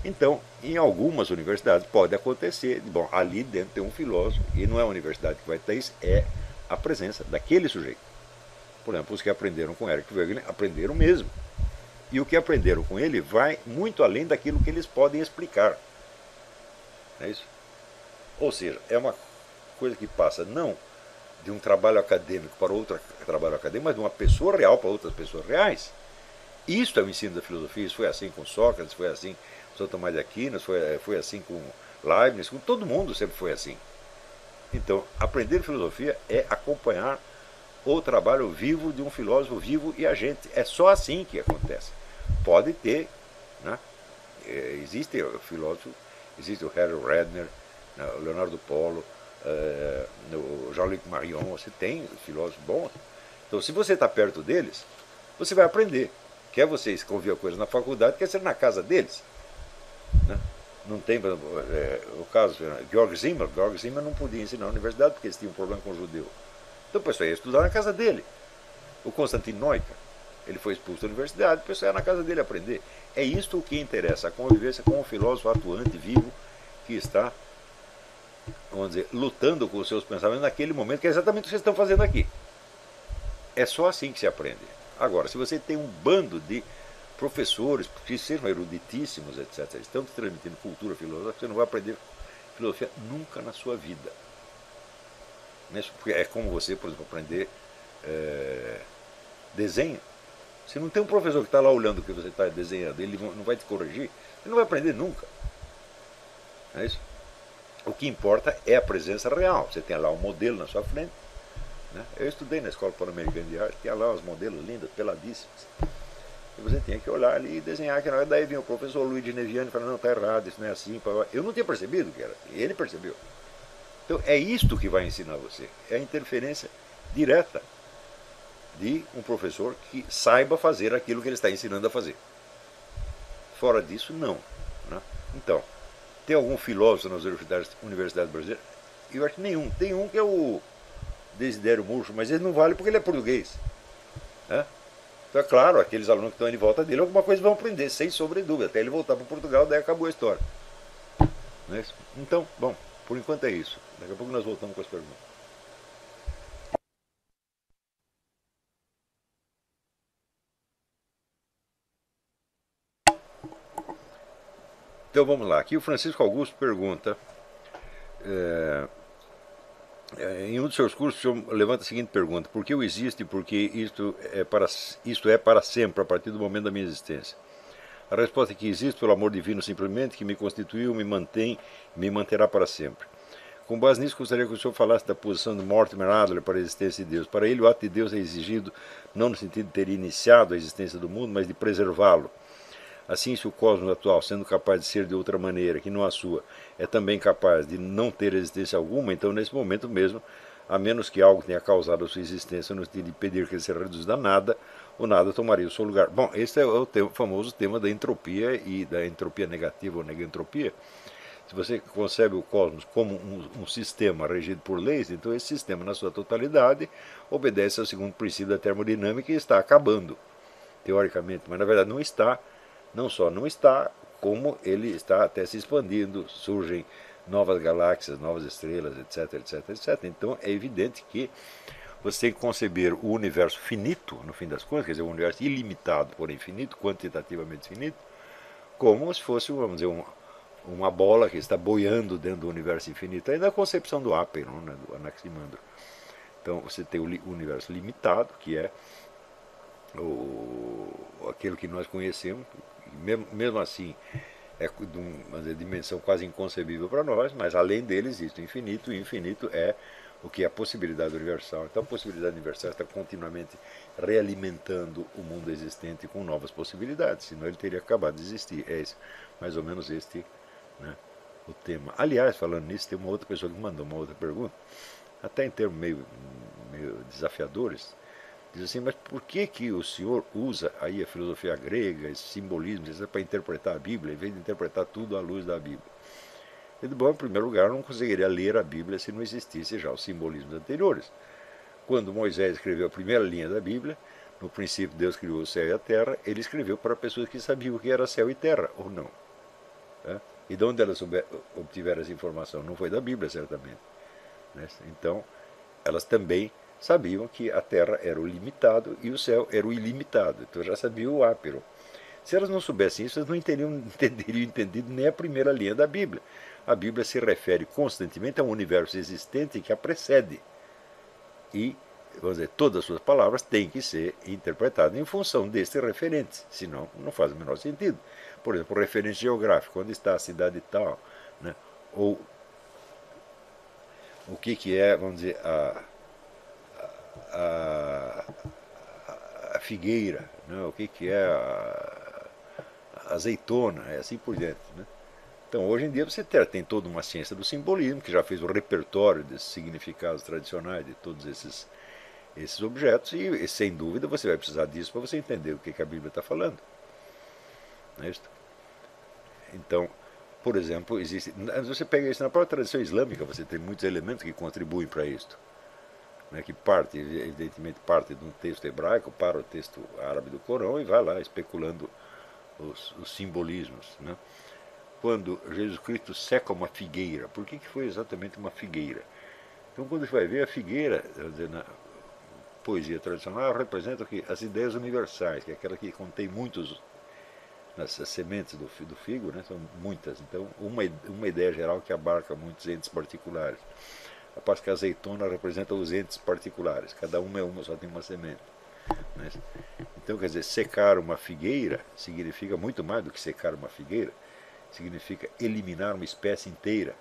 Então, em algumas universidades pode acontecer, bom, ali dentro tem um filósofo, e não é a universidade que vai ter isso, é a presença daquele sujeito. Por exemplo, os que aprenderam com Eric Wegener aprenderam mesmo. E o que aprenderam com ele vai muito além daquilo que eles podem explicar. É isso? Ou seja, é uma coisa que passa não de um trabalho acadêmico para outro trabalho acadêmico, mas de uma pessoa real para outras pessoas reais. Isso é o ensino da filosofia. Isso foi assim com Sócrates, foi assim com Santo Tomás de Aquino, foi assim com Leibniz, com todo mundo sempre foi assim. Então, aprender filosofia é acompanhar o trabalho vivo de um filósofo vivo e agente. É só assim que acontece. Pode ter, né? Existe o filósofo, existe o Harry Redner, o Leonardo Polo, o Jean-Luc Marion, você tem filósofos bons. Então, se você está perto deles, você vai aprender. Quer vocês conviver coisas na faculdade, quer ser na casa deles. Né? Não tem, o caso, Georg Simmel não podia ensinar na universidade porque eles tinham um problema com o judeu. Então o pessoal ia estudar na casa dele. O Konstantin Neumann, ele foi expulso da universidade, o pessoal ia na casa dele aprender. É isto o que interessa, a convivência com um filósofo atuante, vivo, que está, vamos dizer, lutando com os seus pensamentos naquele momento, que é exatamente o que vocês estão fazendo aqui. É só assim que se aprende. Agora, se você tem um bando de professores, que sejam eruditíssimos, etc., estão te transmitindo cultura filosófica, você não vai aprender filosofia nunca na sua vida. Porque é como você, por exemplo, aprender desenho. Se não tem um professor que está lá olhando o que você está desenhando, ele não vai te corrigir, você não vai aprender nunca. Não é isso? O que importa é a presença real. Você tem lá um modelo na sua frente. Né? Eu estudei na Escola Pan-Americana de Arte, tinha lá uns modelos lindos, peladíssimos. E você tinha que olhar ali e desenhar. Que daí vinha o professor Luigi Neviani e falava, não, está errado, isso não é assim. Eu não tinha percebido que era assim, ele percebeu. Então é isto que vai ensinar você. É a interferência direta de um professor que saiba fazer aquilo que ele está ensinando a fazer. Fora disso, não. Né? Então, tem algum filósofo nas universidades brasileiras? Eu acho que nenhum. Tem um que é o Desidério Murcho, mas ele não vale porque ele é português. Né? Então, é claro, aqueles alunos que estão em volta dele, alguma coisa vão aprender, sem sobre dúvida. Até ele voltar para Portugal, daí acabou a história. Não é isso? Então, bom, por enquanto é isso. Daqui a pouco nós voltamos com as perguntas. Então vamos lá. Aqui o Francisco Augusto pergunta. é, Em um dos seus cursos, o senhor levanta a seguinte pergunta: por que eu existo e por que isto é para sempre, a partir do momento da minha existência? A resposta é que existo pelo amor divino simplesmente, que me constituiu, me mantém e me manterá para sempre. Com base nisso, gostaria que o senhor falasse da posição de Mortimer Adler para a existência de Deus. Para ele, o ato de Deus é exigido não no sentido de ter iniciado a existência do mundo, mas de preservá-lo. Assim, se o cosmos atual, sendo capaz de ser de outra maneira, que não a sua, é também capaz de não ter existência alguma, então nesse momento mesmo, a menos que algo tenha causado a sua existência no sentido de impedir que ele seja reduzido a nada, o nada tomaria o seu lugar. Bom, esse é o famoso tema da entropia e da entropia negativa ou negentropia. Se você concebe o cosmos como um sistema regido por leis, então esse sistema, na sua totalidade, obedece ao segundo princípio da termodinâmica e está acabando, teoricamente, mas na verdade não está. Não só não está, como ele está até se expandindo, surgem novas galáxias, novas estrelas, etc, etc, etc. Então é evidente que você tem que conceber o universo finito, no fim das contas, quer dizer, o universo ilimitado, porém finito, quantitativamente finito, como se fosse, vamos dizer, uma bola que está boiando dentro do universo infinito. Ainda a concepção do Aperon, né, do Anaximandro. Então você tem o universo limitado, que é aquilo que nós conhecemos, mesmo assim é de uma dimensão quase inconcebível para nós, mas além dele existe o infinito, e o infinito é o que é a possibilidade universal. Então a possibilidade universal está continuamente realimentando o mundo existente com novas possibilidades, senão ele teria acabado de existir. É isso, mais ou menos este, né, o tema. Aliás, falando nisso, tem uma outra pessoa que mandou uma outra pergunta, até em termos meio desafiadores. Diz assim, mas por que o senhor usa aí a filosofia grega, esse simbolismo, para interpretar a Bíblia, em vez de interpretar tudo à luz da Bíblia? Eu digo, bom, em primeiro lugar, eu não conseguiria ler a Bíblia se não existisse já os simbolismos anteriores. Quando Moisés escreveu a primeira linha da Bíblia, no princípio Deus criou o céu e a terra, ele escreveu para pessoas que sabiam o que era céu e terra, ou não. Né? E de onde elas obtiveram essa informação? Não foi da Bíblia, certamente. Né? Então, elas também sabiam que a Terra era o limitado e o céu era o ilimitado. Então já sabiam o ápero. Se elas não soubessem isso, elas não teriam entendido nem a primeira linha da Bíblia. A Bíblia se refere constantemente a um universo existente que a precede. E, vamos dizer, todas as suas palavras têm que ser interpretadas em função destes referentes, senão não faz o menor sentido. Por exemplo, referência geográfica, onde está a cidade tal, né? Ou o que é, vamos dizer, a, a figueira, né? O que é a azeitona, é assim por diante. Né? Então, hoje em dia, você tem toda uma ciência do simbolismo, que já fez o repertório desses significados tradicionais de todos esses objetos, e sem dúvida você vai precisar disso para você entender o que a Bíblia está falando. Não é isso? Então, por exemplo, você pega isso na própria tradição islâmica, você tem muitos elementos que contribuem para isto. Né, que parte, evidentemente, parte de um texto hebraico para o texto árabe do Corão e vai lá especulando os simbolismos. Né? Quando Jesus Cristo seca uma figueira, por que foi exatamente uma figueira? Então, quando você vai ver a figueira, na poesia tradicional, representa o que? As ideias universais, que é aquela que contém muitos, nas sementes do figo, né, são muitas. Então, uma ideia geral que abarca muitos entes particulares. A parte que a azeitona representa os entes particulares, cada uma é uma, só tem uma semente. Né? Então, quer dizer, secar uma figueira significa muito mais do que secar uma figueira, significa eliminar uma espécie inteira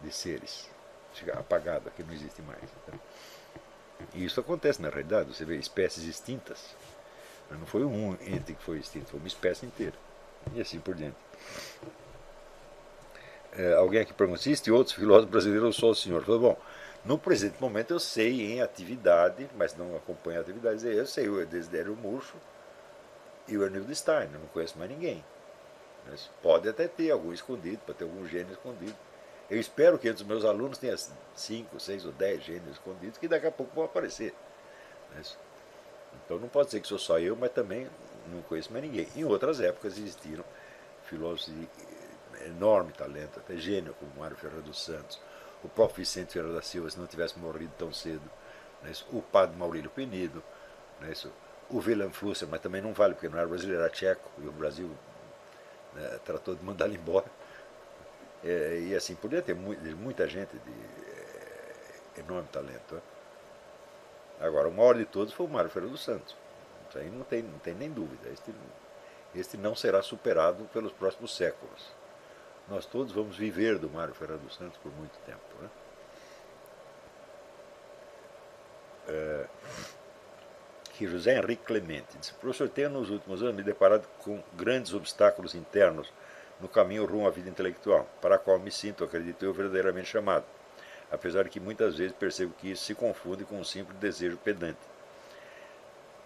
de seres, fica apagada, que não existe mais. Né? E isso acontece na realidade, você vê espécies extintas. Não foi um ente que foi extinto, foi uma espécie inteira. E assim por diante. Alguém aqui pergunta, existe outros filósofos brasileiros ou só o senhor? Falei, bom, no presente momento eu sei em atividade, mas não acompanho a atividade, eu sei o Desidério Murcho e o Ernildo Stein, eu não conheço mais ninguém. Mas pode até ter algum escondido, pode ter algum gênio escondido. Eu espero que entre os meus alunos tenha 5, 6 ou 10 gênios escondidos que daqui a pouco vão aparecer. Então não pode ser que sou só eu, mas também não conheço mais ninguém. Em outras épocas existiram filósofos de enorme talento, até gênio, como Mário Ferreira dos Santos, o próprio Vicente Ferreira da Silva, se não tivesse morrido tão cedo, o padre Maurílio Penido, o Wilhelm Flusser, mas também não vale, porque não era brasileiro, era tcheco, e o Brasil tratou de mandá-lo embora. E assim por diante, tem muita gente de enorme talento. Agora, o maior de todos foi o Mário Ferreira dos Santos. Isso aí não tem nem dúvida. Este não será superado pelos próximos séculos. Nós todos vamos viver do Mário Ferreira dos Santos por muito tempo. Que José Henrique Clemente disse: professor, tenho nos últimos anos me deparado com grandes obstáculos internos no caminho rumo à vida intelectual, para a qual me sinto, acredito eu, verdadeiramente chamado, apesar de que muitas vezes percebo que isso se confunde com um simples desejo pedante.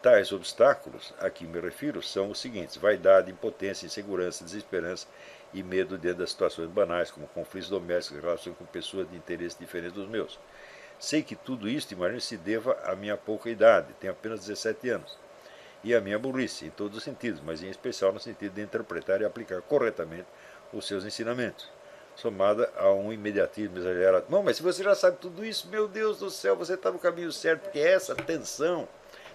Tais obstáculos, a que me refiro, são os seguintes: vaidade, impotência, insegurança, desesperança e medo diante das situações banais, como conflitos domésticos, relações com pessoas de interesses diferentes dos meus. Sei que tudo isto, imagino, se deva à minha pouca idade, tenho apenas 17 anos, e à minha burrice, em todos os sentidos, mas em especial no sentido de interpretar e aplicar corretamente os seus ensinamentos, somada a um imediatismo exagerado. Não, mas se você já sabe tudo isso, meu Deus do céu, você está no caminho certo, porque essa tensão,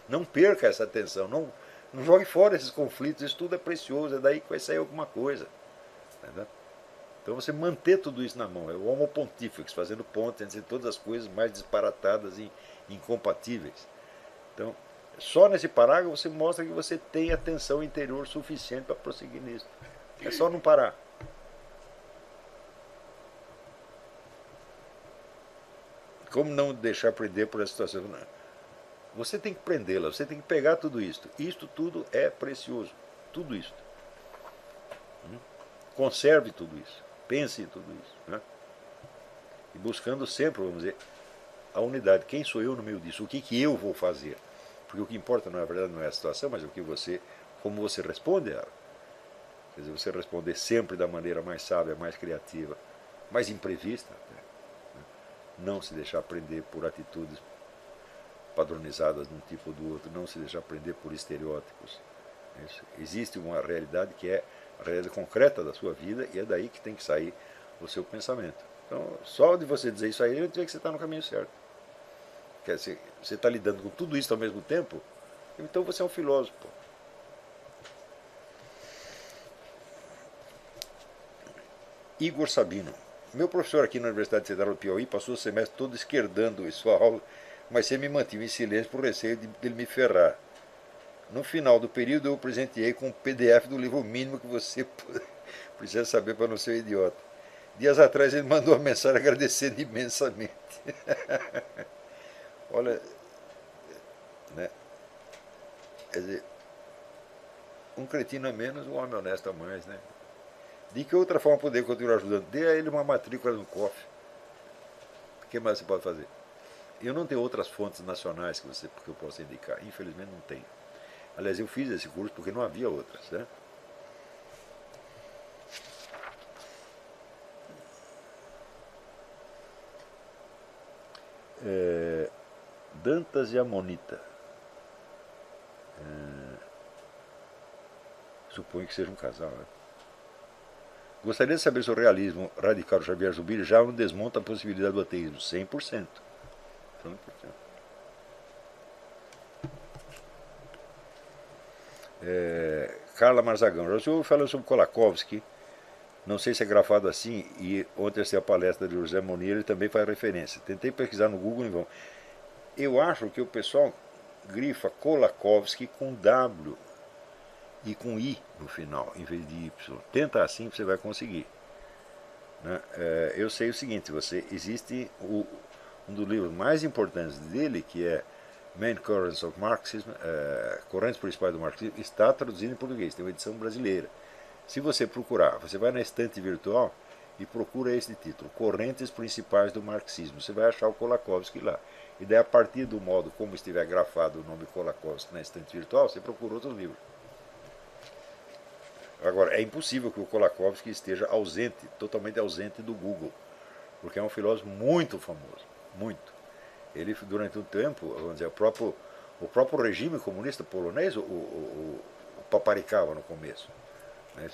não perca essa tensão, não jogue fora esses conflitos, isso tudo é precioso, é daí que vai sair alguma coisa. Entendeu? Então você manter tudo isso na mão, é o homo pontifex, fazendo ponte entre todas as coisas mais disparatadas e incompatíveis. Então, só nesse parágrafo você mostra que você tem atenção interior suficiente para prosseguir nisso. É só não parar. Como não deixar prender por essa situação? Você tem que prendê-la, você tem que pegar tudo isto. Isto tudo é precioso. Tudo isto. Conserve tudo isso. Pense em tudo isso. Né? E buscando sempre, vamos dizer, a unidade. Quem sou eu no meio disso? O que eu vou fazer? Porque o que importa, na verdade, não é a situação, mas o que como você responde a ela. Quer dizer, você responder sempre da maneira mais sábia, mais criativa, mais imprevista. Né? Não se deixar prender por atitudes padronizadas de um tipo ou do outro, não se deixar prender por estereótipos. Existe uma realidade que é a realidade concreta da sua vida e é daí que tem que sair o seu pensamento. Então, só de você dizer isso aí, eu dizer que você está no caminho certo. Quer dizer, você está lidando com tudo isso ao mesmo tempo, então você é um filósofo. Igor Sabino. Meu professor aqui na Universidade Federal do Piauí passou o semestre todo esquerdando em sua aula, mas sempre me mantive em silêncio por receio de ele me ferrar. No final do período eu o presenteei com um PDF do livro mínimo que você precisa saber para não ser um idiota. Dias atrás ele mandou uma mensagem agradecendo imensamente. Olha, né? Quer dizer, um cretino a menos, um homem honesto a mais, né? De que outra forma poder continuar ajudando? Dê a ele uma matrícula no COF. O que mais você pode fazer? Eu não tenho outras fontes nacionais que eu possa indicar. Infelizmente não tenho. Aliás, eu fiz esse curso porque não havia outras. Né? Dantas e Amonita. Suponho que seja um casal. Né? Gostaria de saber se o realismo radical do Xavier Zubiri já não desmonta a possibilidade do ateísmo. 100%. 100%. Carla Marzagão. Já ouviu falar sobre Kolakowski? Não sei se é grafado assim, e ontem assisti a palestra de José Monir, ele também faz referência. Tentei pesquisar no Google e vão. Eu acho que o pessoal grifa Kolakowski com W e com I no final, em vez de Y. Tenta assim que você vai conseguir. Né? Eu sei o seguinte, existe um dos livros mais importantes dele, que é Main Currents of Marxism, Correntes Principais do Marxismo, está traduzido em português, tem uma edição brasileira. Se você procurar, você vai na estante virtual e procura esse título, Correntes Principais do Marxismo, você vai achar o Kolakowski lá. E daí, a partir do modo como estiver grafado o nome Kolakowski na estante virtual, você procura outro livro. Agora, é impossível que o Kolakowski esteja ausente, totalmente ausente do Google, porque é um filósofo muito famoso, muito. Ele, durante um tempo, vamos dizer, o próprio regime comunista polonês o paparicava no começo. Né?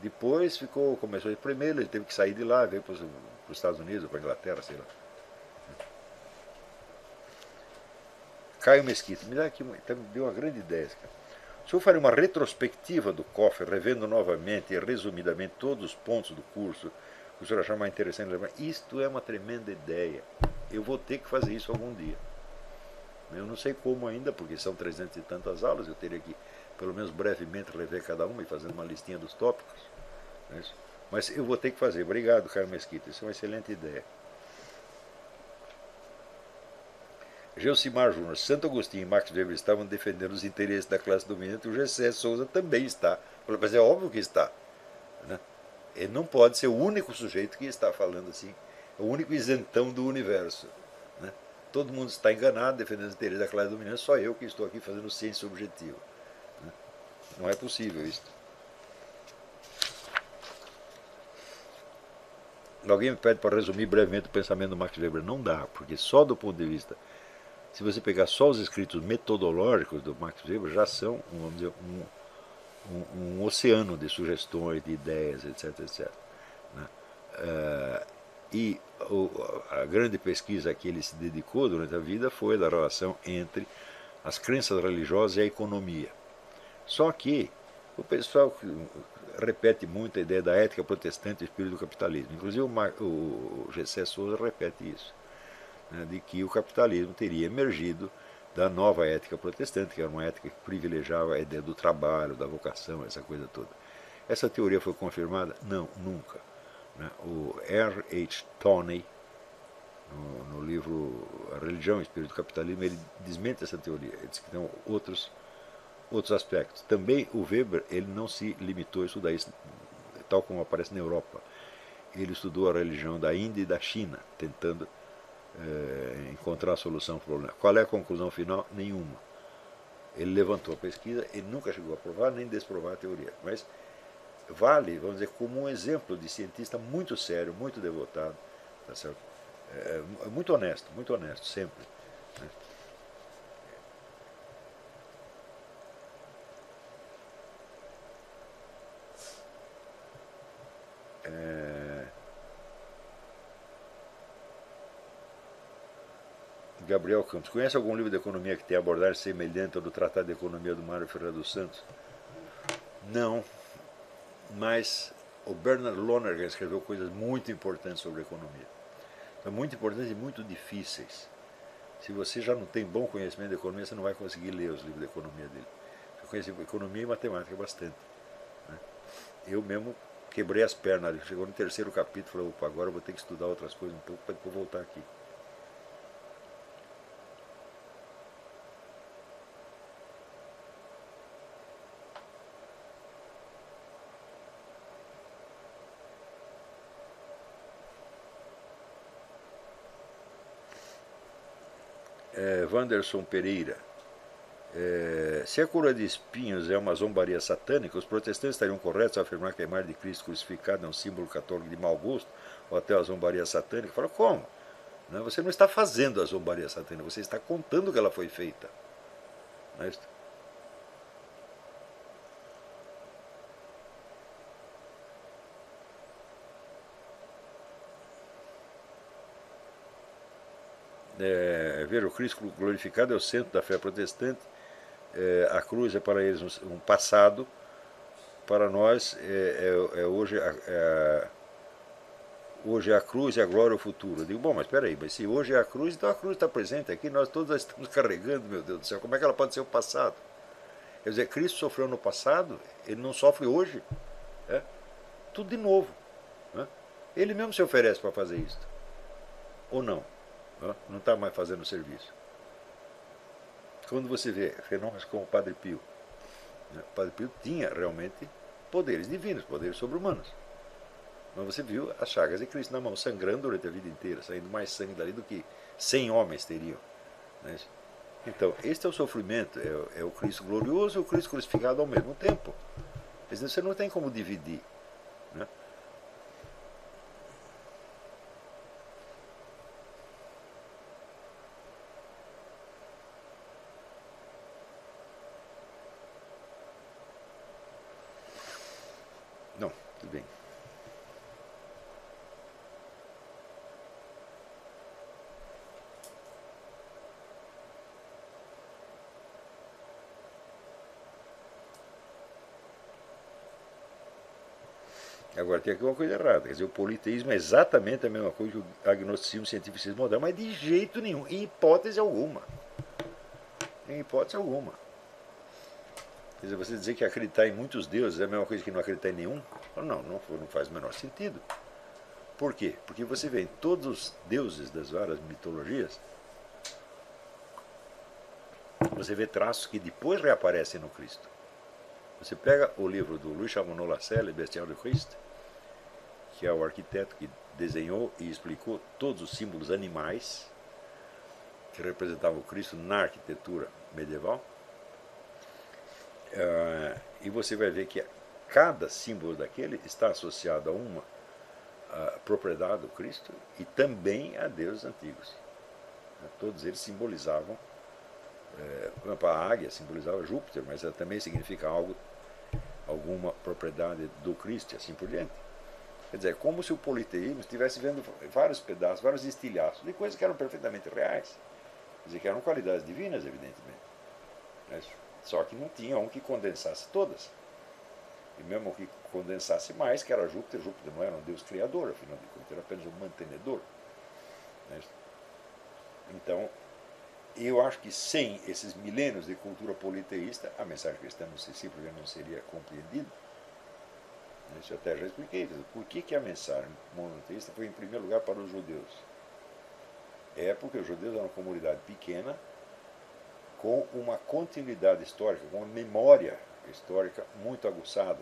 Depois começou a espremer, ele teve que sair de lá, veio para os Estados Unidos, para a Inglaterra, sei lá. Caio Mesquita, me deu uma grande ideia, cara. O senhor faria uma retrospectiva do COFER, revendo novamente e resumidamente todos os pontos do curso que o senhor achar mais interessante? Isto é uma tremenda ideia. Eu vou ter que fazer isso algum dia. Eu não sei como ainda, porque são 300 e tantas aulas, eu teria que, pelo menos brevemente, rever cada uma e fazendo uma listinha dos tópicos. Mas eu vou ter que fazer. Obrigado, Caio Mesquita. Isso é uma excelente ideia. Gelsimar Júnior, Santo Agostinho e Max Weber estavam defendendo os interesses da classe dominante, o Gessé Souza também está. Mas é óbvio que está. Né? Ele não pode ser o único sujeito que está falando assim, o único isentão do universo. Né? Todo mundo está enganado, defendendo os interesses da classe dominante, só eu que estou aqui fazendo ciência objetiva. Né? Não é possível isso. Alguém me pede para resumir brevemente o pensamento do Max Weber. Não dá, porque só do ponto de vista... Se você pegar só os escritos metodológicos do Max Weber, já são, vamos dizer, um oceano de sugestões, de ideias, etc. etc. Né? E a grande pesquisa a que ele se dedicou durante a vida foi da relação entre as crenças religiosas e a economia. Só que o pessoal repete muito a ideia da ética protestante e o espírito do capitalismo. Inclusive o Gessé Souza repete isso. De que o capitalismo teria emergido da nova ética protestante, que era uma ética que privilegiava a ideia do trabalho, da vocação, essa coisa toda. Essa teoria foi confirmada? Não, nunca. O R.H. Tawney, no livro A Religião e o Espírito do Capitalismo, ele desmente essa teoria. Ele diz que tem outros aspectos. Também o Weber ele não se limitou a estudar isso, tal como aparece na Europa. Ele estudou a religião da Índia e da China, tentando encontrar a solução para o problema. Qual é a conclusão final? Nenhuma. Ele levantou a pesquisa, ele nunca chegou a provar nem desprovar a teoria, mas vale, vamos dizer, como um exemplo de cientista muito sério, muito devotado, tá certo? Muito honesto, sempre. Gabriel Campos, conhece algum livro de economia que tenha abordagem semelhante ao do Tratado de Economia do Mário Ferreira dos Santos? Não, mas o Bernard Lonergan escreveu coisas muito importantes sobre economia. São muito importantes e muito difíceis. Se você já não tem bom conhecimento de economia, você não vai conseguir ler os livros de economia dele. Eu conheci economia e matemática bastante. Né? Eu mesmo quebrei as pernas. Chegou no terceiro capítulo e falei, opa, agora eu vou ter que estudar outras coisas um pouco para depois voltar aqui. Wanderson Pereira, se a coroa de espinhos é uma zombaria satânica, os protestantes estariam corretos a afirmar que a imagem de Cristo crucificado é um símbolo católico de mau gosto, ou até a zombaria satânica? Fala, como? Você não está fazendo a zombaria satânica, você está contando que ela foi feita. Não é isso? Ver o Cristo glorificado é o centro da fé protestante. A cruz é para eles um passado, para nós hoje hoje é a cruz e a glória é o futuro. Eu digo, bom, mas espera aí, mas se hoje é a cruz, então a cruz está presente aqui, nós todos a estamos carregando, meu Deus do céu, como é que ela pode ser o passado? Quer dizer, Cristo sofreu no passado, ele não sofre hoje. É? Tudo de novo. Né? Ele mesmo se oferece para fazer isso. Ou não. Né? Não está mais fazendo o serviço. Quando você vê fenômenos como o Padre Pio, né? O Padre Pio tinha realmente poderes divinos, poderes sobre-humanos. Mas você viu as chagas de Cristo na mão, sangrando durante a vida inteira, saindo mais sangue dali do que 100 homens teriam. Né? Então, este é o sofrimento, é o Cristo glorioso e o Cristo crucificado ao mesmo tempo. Quer dizer, você não tem como dividir. Né? Não, tudo bem. Agora tem aqui uma coisa errada, quer dizer, o politeísmo é exatamente a mesma coisa que o agnosticismo, o cientificismo moderno, mas de jeito nenhum, em hipótese alguma. Em hipótese alguma. Quer dizer, você dizer que acreditar em muitos deuses é a mesma coisa que não acreditar em nenhum? Não faz o menor sentido. Por quê? Porque você vê em todos os deuses das várias mitologias, você vê traços que depois reaparecem no Cristo. Você pega o livro do Louis Chamonix-Lassalle, Bestiaire de Christ, que é o arquiteto que desenhou e explicou todos os símbolos animais que representavam o Cristo na arquitetura medieval. E você vai ver que cada símbolo daquele está associado a uma propriedade do Cristo e também a deuses antigos. Todos eles simbolizavam, por exemplo, a águia simbolizava Júpiter, mas ela também significa alguma propriedade do Cristo e assim por diante. Quer dizer, é como se o politeísmo estivesse vendo vários pedaços, vários estilhaços de coisas que eram perfeitamente reais. Quer dizer, que eram qualidades divinas, evidentemente. Só que não tinha um que condensasse todas. E mesmo que condensasse mais, que era Júpiter não era um deus criador, afinal de contas, era apenas um mantenedor. Então, eu acho que sem esses milênios de cultura politeísta, a mensagem cristã simplesmente não seria compreendida. Isso eu até já expliquei. Por que a mensagem monoteísta foi em primeiro lugar para os judeus? É porque os judeus eram uma comunidade pequena, com uma continuidade histórica, com uma memória histórica muito aguçada,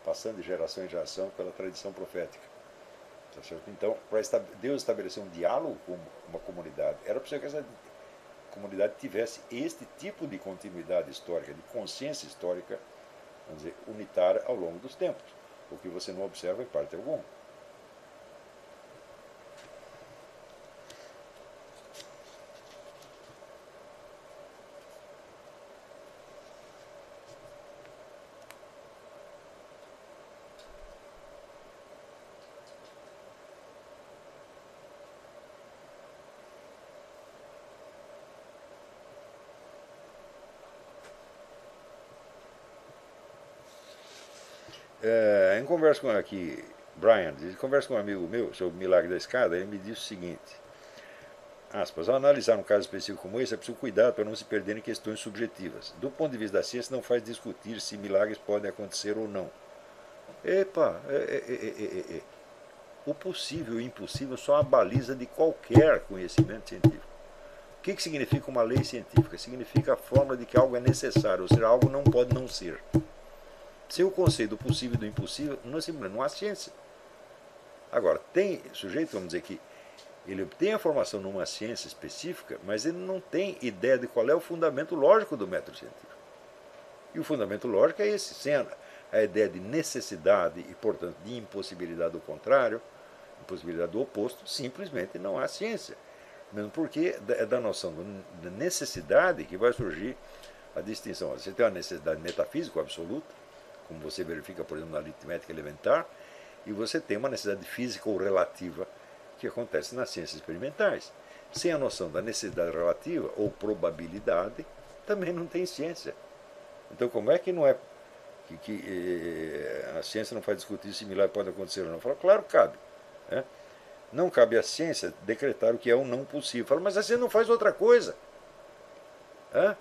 passando de geração em geração pela tradição profética. Tá certo? Então, para Deus estabelecer um diálogo com uma comunidade, era preciso que essa comunidade tivesse este tipo de continuidade histórica, de consciência histórica, vamos dizer, unitária ao longo dos tempos, o que você não observa em parte alguma. Em conversa com aqui, Brian, conversa com um amigo meu sobre o milagre da escada, ele me disse o seguinte, aspas, ao analisar um caso específico como esse, é preciso cuidar para não se perder em questões subjetivas. Do ponto de vista da ciência, não faz discutir se milagres podem acontecer ou não. O possível e o impossível são a baliza de qualquer conhecimento científico. O que significa uma lei científica? Significa a forma de que algo é necessário, ou seja, algo não pode não ser. Sem o conceito do possível e do impossível, não há ciência. Agora, tem sujeito, vamos dizer que ele obtém a formação numa ciência específica, mas ele não tem ideia de qual é o fundamento lógico do método científico. E o fundamento lógico é esse, sem a ideia de necessidade e, portanto, de impossibilidade do contrário, impossibilidade do oposto, simplesmente não há ciência. Mesmo porque é da noção da necessidade que vai surgir a distinção. Você tem uma necessidade metafísica absoluta, como você verifica, por exemplo, na aritmética elementar, e você tem uma necessidade física ou relativa que acontece nas ciências experimentais. Sem a noção da necessidade relativa ou probabilidade, também não tem ciência. Então, como é que não é que a ciência não faz discutir se milagre pode acontecer ou não? Eu falo, claro, cabe. Né? Não cabe à ciência decretar o que é um não possível. Fala, mas a ciência não faz outra coisa. Hã?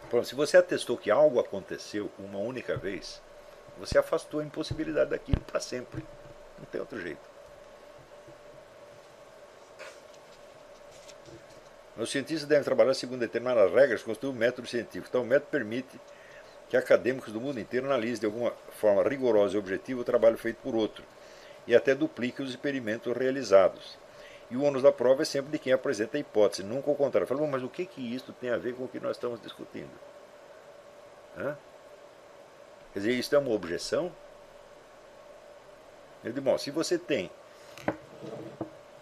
Pronto, se você atestou que algo aconteceu uma única vez, você afastou a impossibilidade daquilo para sempre. Não tem outro jeito. Os cientistas devem trabalhar segundo determinadas regras que constituem o método científico. Então, o método permite que acadêmicos do mundo inteiro analisem de alguma forma rigorosa e objetiva o trabalho feito por outro e até dupliquem os experimentos realizados. E o ônus da prova é sempre de quem apresenta a hipótese, nunca o contrário. Fala, mas o que isso tem a ver com o que nós estamos discutindo? Hã? Quer dizer, isso é uma objeção? Eu digo, bom, se você tem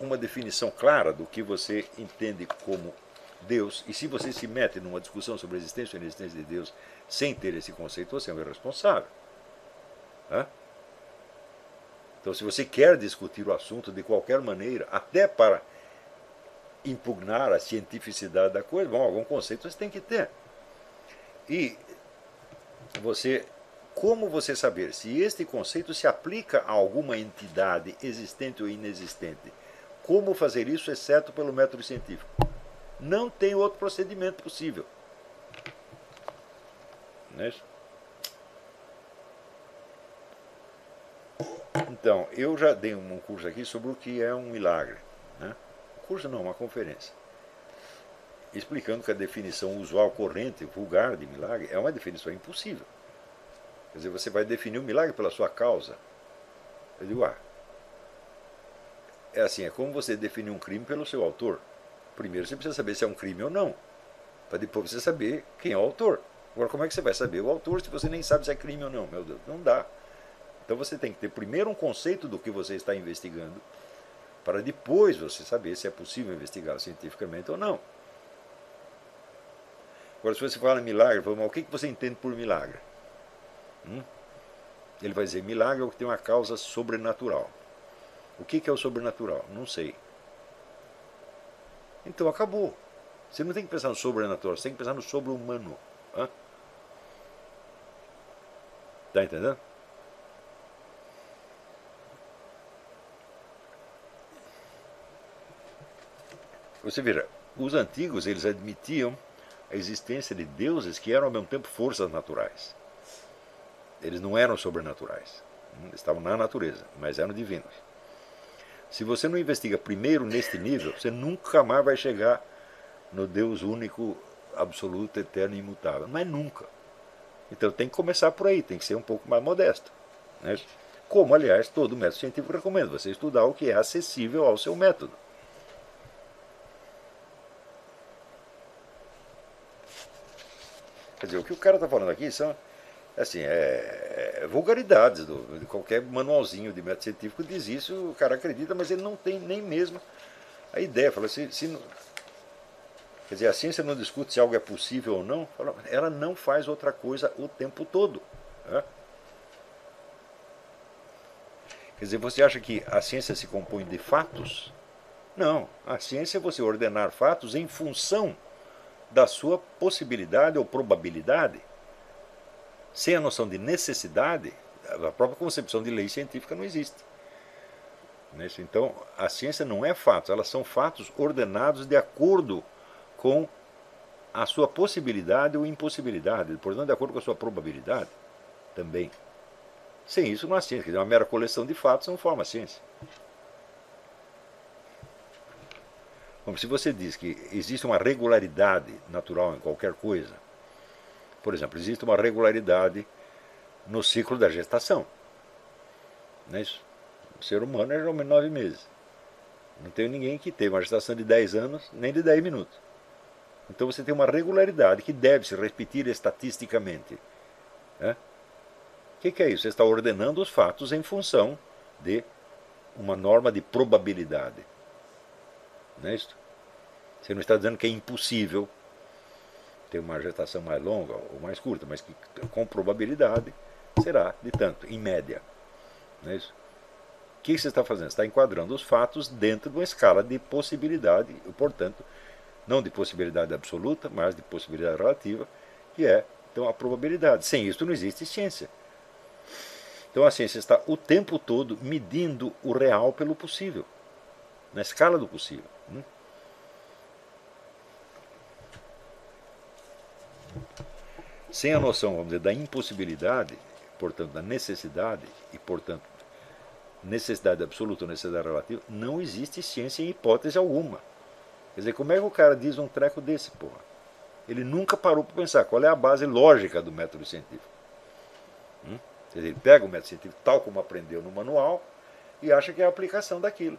uma definição clara do que você entende como Deus, e se você se mete numa discussão sobre a existência ou inexistência de Deus sem ter esse conceito, você é um irresponsável. Hã? Então, se você quer discutir o assunto de qualquer maneira, até para impugnar a cientificidade da coisa, bom, algum conceito você tem que ter. E como você saber se este conceito se aplica a alguma entidade existente ou inexistente? Como fazer isso, exceto pelo método científico? Não tem outro procedimento possível. Não é isso? Então, eu já dei um curso aqui sobre o que é um milagre. Né? Curso não, uma conferência. Explicando que a definição usual, corrente, vulgar de milagre é uma definição impossível. Quer dizer, você vai definir o milagre pela sua causa. Eu digo, é assim, é como você definir um crime pelo seu autor. Primeiro você precisa saber se é um crime ou não, para depois você saber quem é o autor. Agora, como é que você vai saber o autor se você nem sabe se é crime ou não? Meu Deus, não dá. Então você tem que ter primeiro um conceito do que você está investigando, para depois você saber se é possível investigar cientificamente ou não. Agora, se você fala em milagre, mas o que você entende por milagre? Ele vai dizer, milagre é o que tem uma causa sobrenatural. O que é o sobrenatural? Não sei. Então acabou. Você não tem que pensar no sobrenatural, você tem que pensar no sobre-humano. Está entendendo? Você veja, os antigos eles admitiam a existência de deuses que eram ao mesmo tempo forças naturais. Eles não eram sobrenaturais. Eles estavam na natureza, mas eram divinos. Se você não investiga primeiro neste nível, você nunca mais vai chegar no Deus único, absoluto, eterno e imutável. Mas nunca. Então tem que começar por aí, tem que ser um pouco mais modesto. Né? Como, aliás, todo método científico recomenda você estudar o que é acessível ao seu método. Quer dizer, o que o cara está falando aqui são assim, vulgaridades de qualquer manualzinho de método científico diz isso, o cara acredita, mas ele não tem nem mesmo a ideia. Fala, quer dizer, a ciência não discute se algo é possível ou não, ela não faz outra coisa o tempo todo. Né? Quer dizer, você acha que a ciência se compõe de fatos? Não, a ciência é você ordenar fatos em função da sua possibilidade ou probabilidade. Sem a noção de necessidade, a própria concepção de lei científica não existe. Então, a ciência não é fatos, elas são fatos ordenados de acordo com a sua possibilidade ou impossibilidade, portanto, de acordo com a sua probabilidade também. Sem isso, não há ciência. Quer dizer, uma mera coleção de fatos não forma ciência. Como se você diz que existe uma regularidade natural em qualquer coisa. Por exemplo, existe uma regularidade no ciclo da gestação. Não é isso? O ser humano é geralmente 9 meses. Não tem ninguém que teve uma gestação de 10 anos, nem de 10 minutos. Então você tem uma regularidade que deve se repetir estatisticamente. O que é isso? Você está ordenando os fatos em função de uma norma de probabilidade. Não é isso? Você não está dizendo que é impossível ter uma gestação mais longa ou mais curta, mas que com probabilidade será de tanto, em média. Não é isso? O que você está fazendo? Você está enquadrando os fatos dentro de uma escala de possibilidade, e, portanto, não de possibilidade absoluta, mas de possibilidade relativa, que é Então a probabilidade. Sem isso não existe ciência. Então a ciência está o tempo todo medindo o real pelo possível, na escala do possível. Sem a noção, vamos dizer, da impossibilidade, portanto da necessidade, e portanto necessidade absoluta ou necessidade relativa, não existe ciência em hipótese alguma. Quer dizer, como é que o cara diz um treco desse, porra? Ele nunca parou para pensar qual é a base lógica do método científico. Quer dizer, ele pega o método científico tal como aprendeu no manual e acha que é a aplicação daquilo.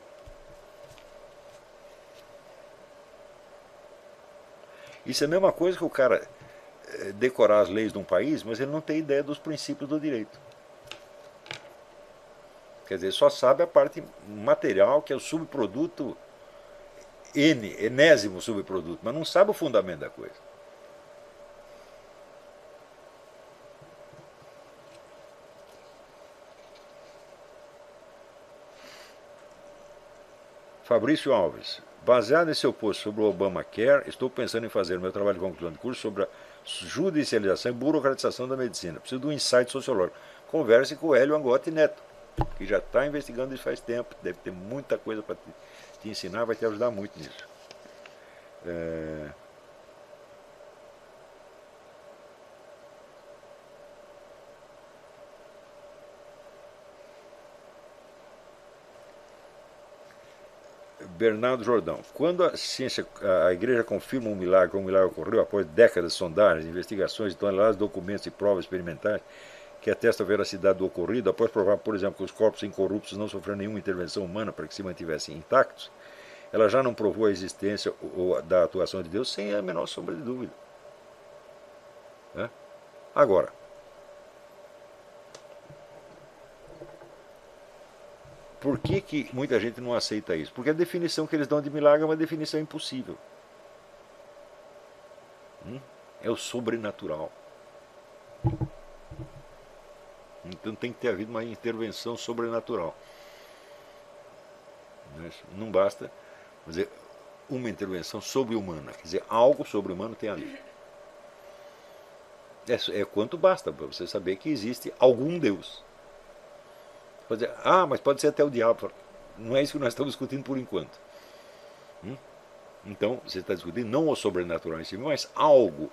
Isso é a mesma coisa que o cara decorar as leis de um país, mas ele não tem ideia dos princípios do direito. Quer dizer, só sabe a parte material, que é o subproduto enésimo subproduto, mas não sabe o fundamento da coisa. Fabrício Alves, baseado em seu post sobre o Obamacare, estou pensando em fazer o meu trabalho de conclusão de curso sobre a judicialização e burocratização da medicina. Preciso de um insight sociológico. Converse com o Hélio Angotti Neto, que já está investigando isso faz tempo, deve ter muita coisa para te ensinar, vai te ajudar muito nisso. Bernardo Jordão, quando a igreja confirma um milagre ocorreu após décadas de sondagens, investigações, toneladas de documentos e provas experimentais que atestam a veracidade do ocorrido, após provar, por exemplo, que os corpos incorruptos não sofreram nenhuma intervenção humana para que se mantivessem intactos, ela já não provou a existência da atuação de Deus sem a menor sombra de dúvida. Agora, por que muita gente não aceita isso? Porque a definição que eles dão de milagre é uma definição impossível. É o sobrenatural. Então tem que ter havido uma intervenção sobrenatural. Não basta dizer uma intervenção sobre-humana. Quer dizer, algo sobre-humano tem ali. É quanto basta para você saber que existe algum Deus. Pode dizer, mas pode ser até o diabo. Não é isso que nós estamos discutindo por enquanto. Então, você está discutindo não o sobrenatural em si, mas algo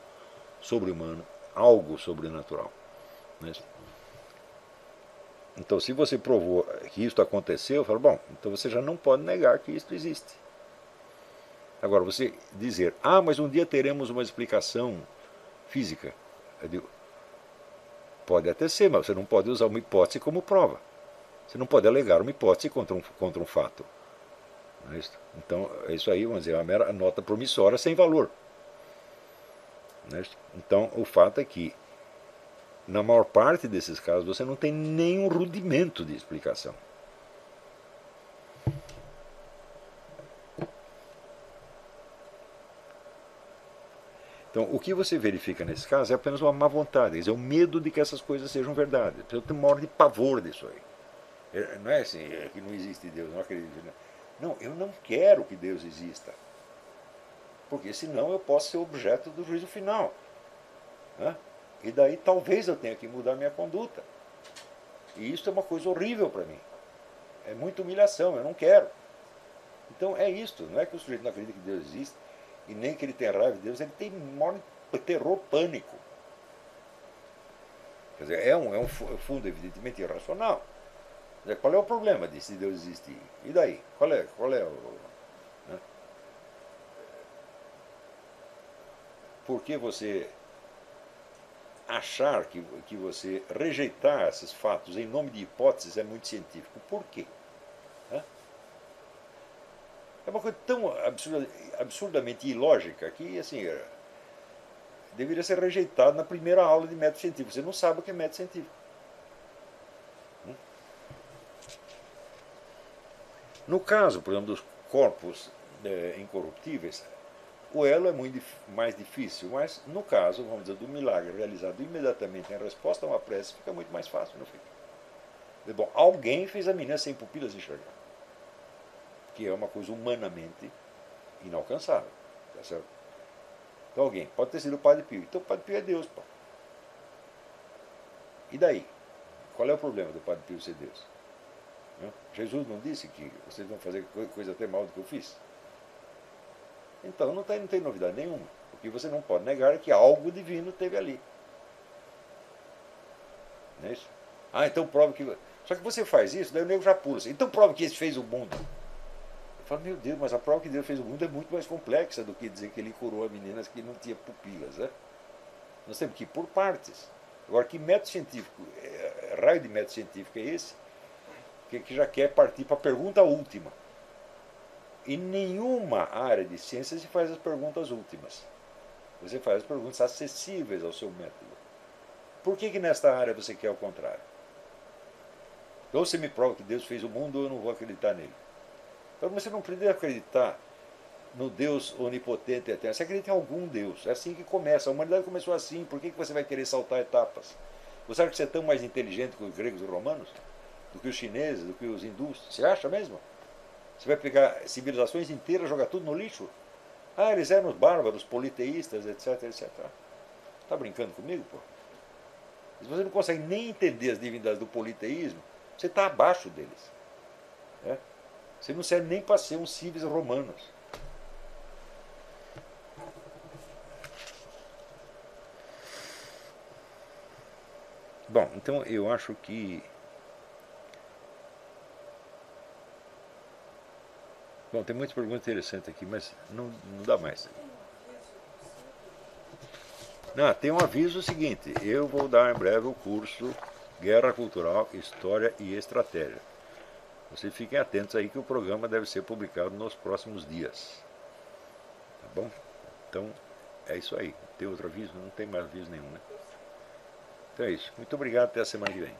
sobre-humano, algo sobrenatural. Então, se você provou que isso aconteceu, eu falo, bom, então você já não pode negar que isso existe. Agora, você dizer, mas um dia teremos uma explicação física. Eu digo, pode até ser, mas você não pode usar uma hipótese como prova. Você não pode alegar uma hipótese contra um fato. Não é isso? Então, é isso aí, vamos dizer, é uma mera nota promissória sem valor. Não é isso? Então, o fato é que, na maior parte desses casos, você não tem nenhum rudimento de explicação. Então, o que você verifica nesse caso é apenas uma má vontade, quer dizer, o medo de que essas coisas sejam verdade. Eu tenho uma hora de pavor disso aí. Não é assim, que não existe Deus, não acredito. Não, eu não quero que Deus exista. Porque senão eu posso ser objeto do juízo final. E daí talvez eu tenha que mudar minha conduta. E isso é uma coisa horrível para mim. É muita humilhação, eu não quero. Então é isto, não é que o sujeito não acredita que Deus existe, e nem que ele tenha raiva de Deus, ele tem maior terror, pânico. Quer dizer, é um fundo evidentemente irracional. Qual é o problema de se Deus existir? E daí? Qual é o... Por que você achar que você rejeitar esses fatos em nome de hipóteses é muito científico? Por quê? É uma coisa tão absurdamente ilógica que, assim, deveria ser rejeitado na primeira aula de método científico. Você não sabe o que é método científico. No caso, por exemplo, dos corpos incorruptíveis, o elo é muito mais difícil, mas no caso, vamos dizer, do milagre realizado imediatamente em resposta a uma prece, fica muito mais fácil, não fica? Bom, alguém fez a menina sem pupilas enxergar, que é uma coisa humanamente inalcançável, tá certo? Então alguém, pode ter sido o Padre Pio, então o Padre Pio é Deus, pô. E daí? Qual é o problema do Padre Pio ser Deus? Jesus não disse que vocês vão fazer coisa até mal do que eu fiz? Então não tem novidade nenhuma. O que você não pode negar é que algo divino teve ali. Não é isso? Ah, então prova que. Só que você faz isso, daí o nego já pula assim. Então prova que esse fez o mundo. Eu falo, meu Deus, mas a prova que Deus fez o mundo é muito mais complexa do que dizer que ele curou a meninas que não tinha pupilas, né? Nós temos que ir por partes. Agora, que método científico, raio de método científico é esse? Que já quer partir para a pergunta última. Em nenhuma área de ciência se faz as perguntas últimas. Você faz as perguntas acessíveis ao seu método. Por que nesta área você quer o contrário? Então você me prova que Deus fez o mundo, eu não vou acreditar nele. Então você não precisa acreditar no Deus onipotente e eterno. Você acredita em algum Deus. É assim que começa. A humanidade começou assim. Por que você vai querer saltar etapas? Você acha que você é tão mais inteligente que os gregos e os romanos? Do que os chineses, do que os hindus? Você acha mesmo? Você vai pegar civilizações inteiras e jogar tudo no lixo? Ah, eles eram os bárbaros, politeístas, etc, etc. Está brincando comigo, pô? Se você não consegue nem entender as divindades do politeísmo, você está abaixo deles. Né? Você não serve nem para ser um civis romanos. Bom, então eu acho que. Bom, tem muitas perguntas interessantes aqui, mas não dá mais. Não, tem um aviso seguinte: eu vou dar em breve o curso Guerra Cultural, História e Estratégia. Vocês fiquem atentos aí que o programa deve ser publicado nos próximos dias. Tá bom? Então, é isso aí. Tem outro aviso? Não tem mais aviso nenhum, né? Então é isso. Muito obrigado, até a semana que vem.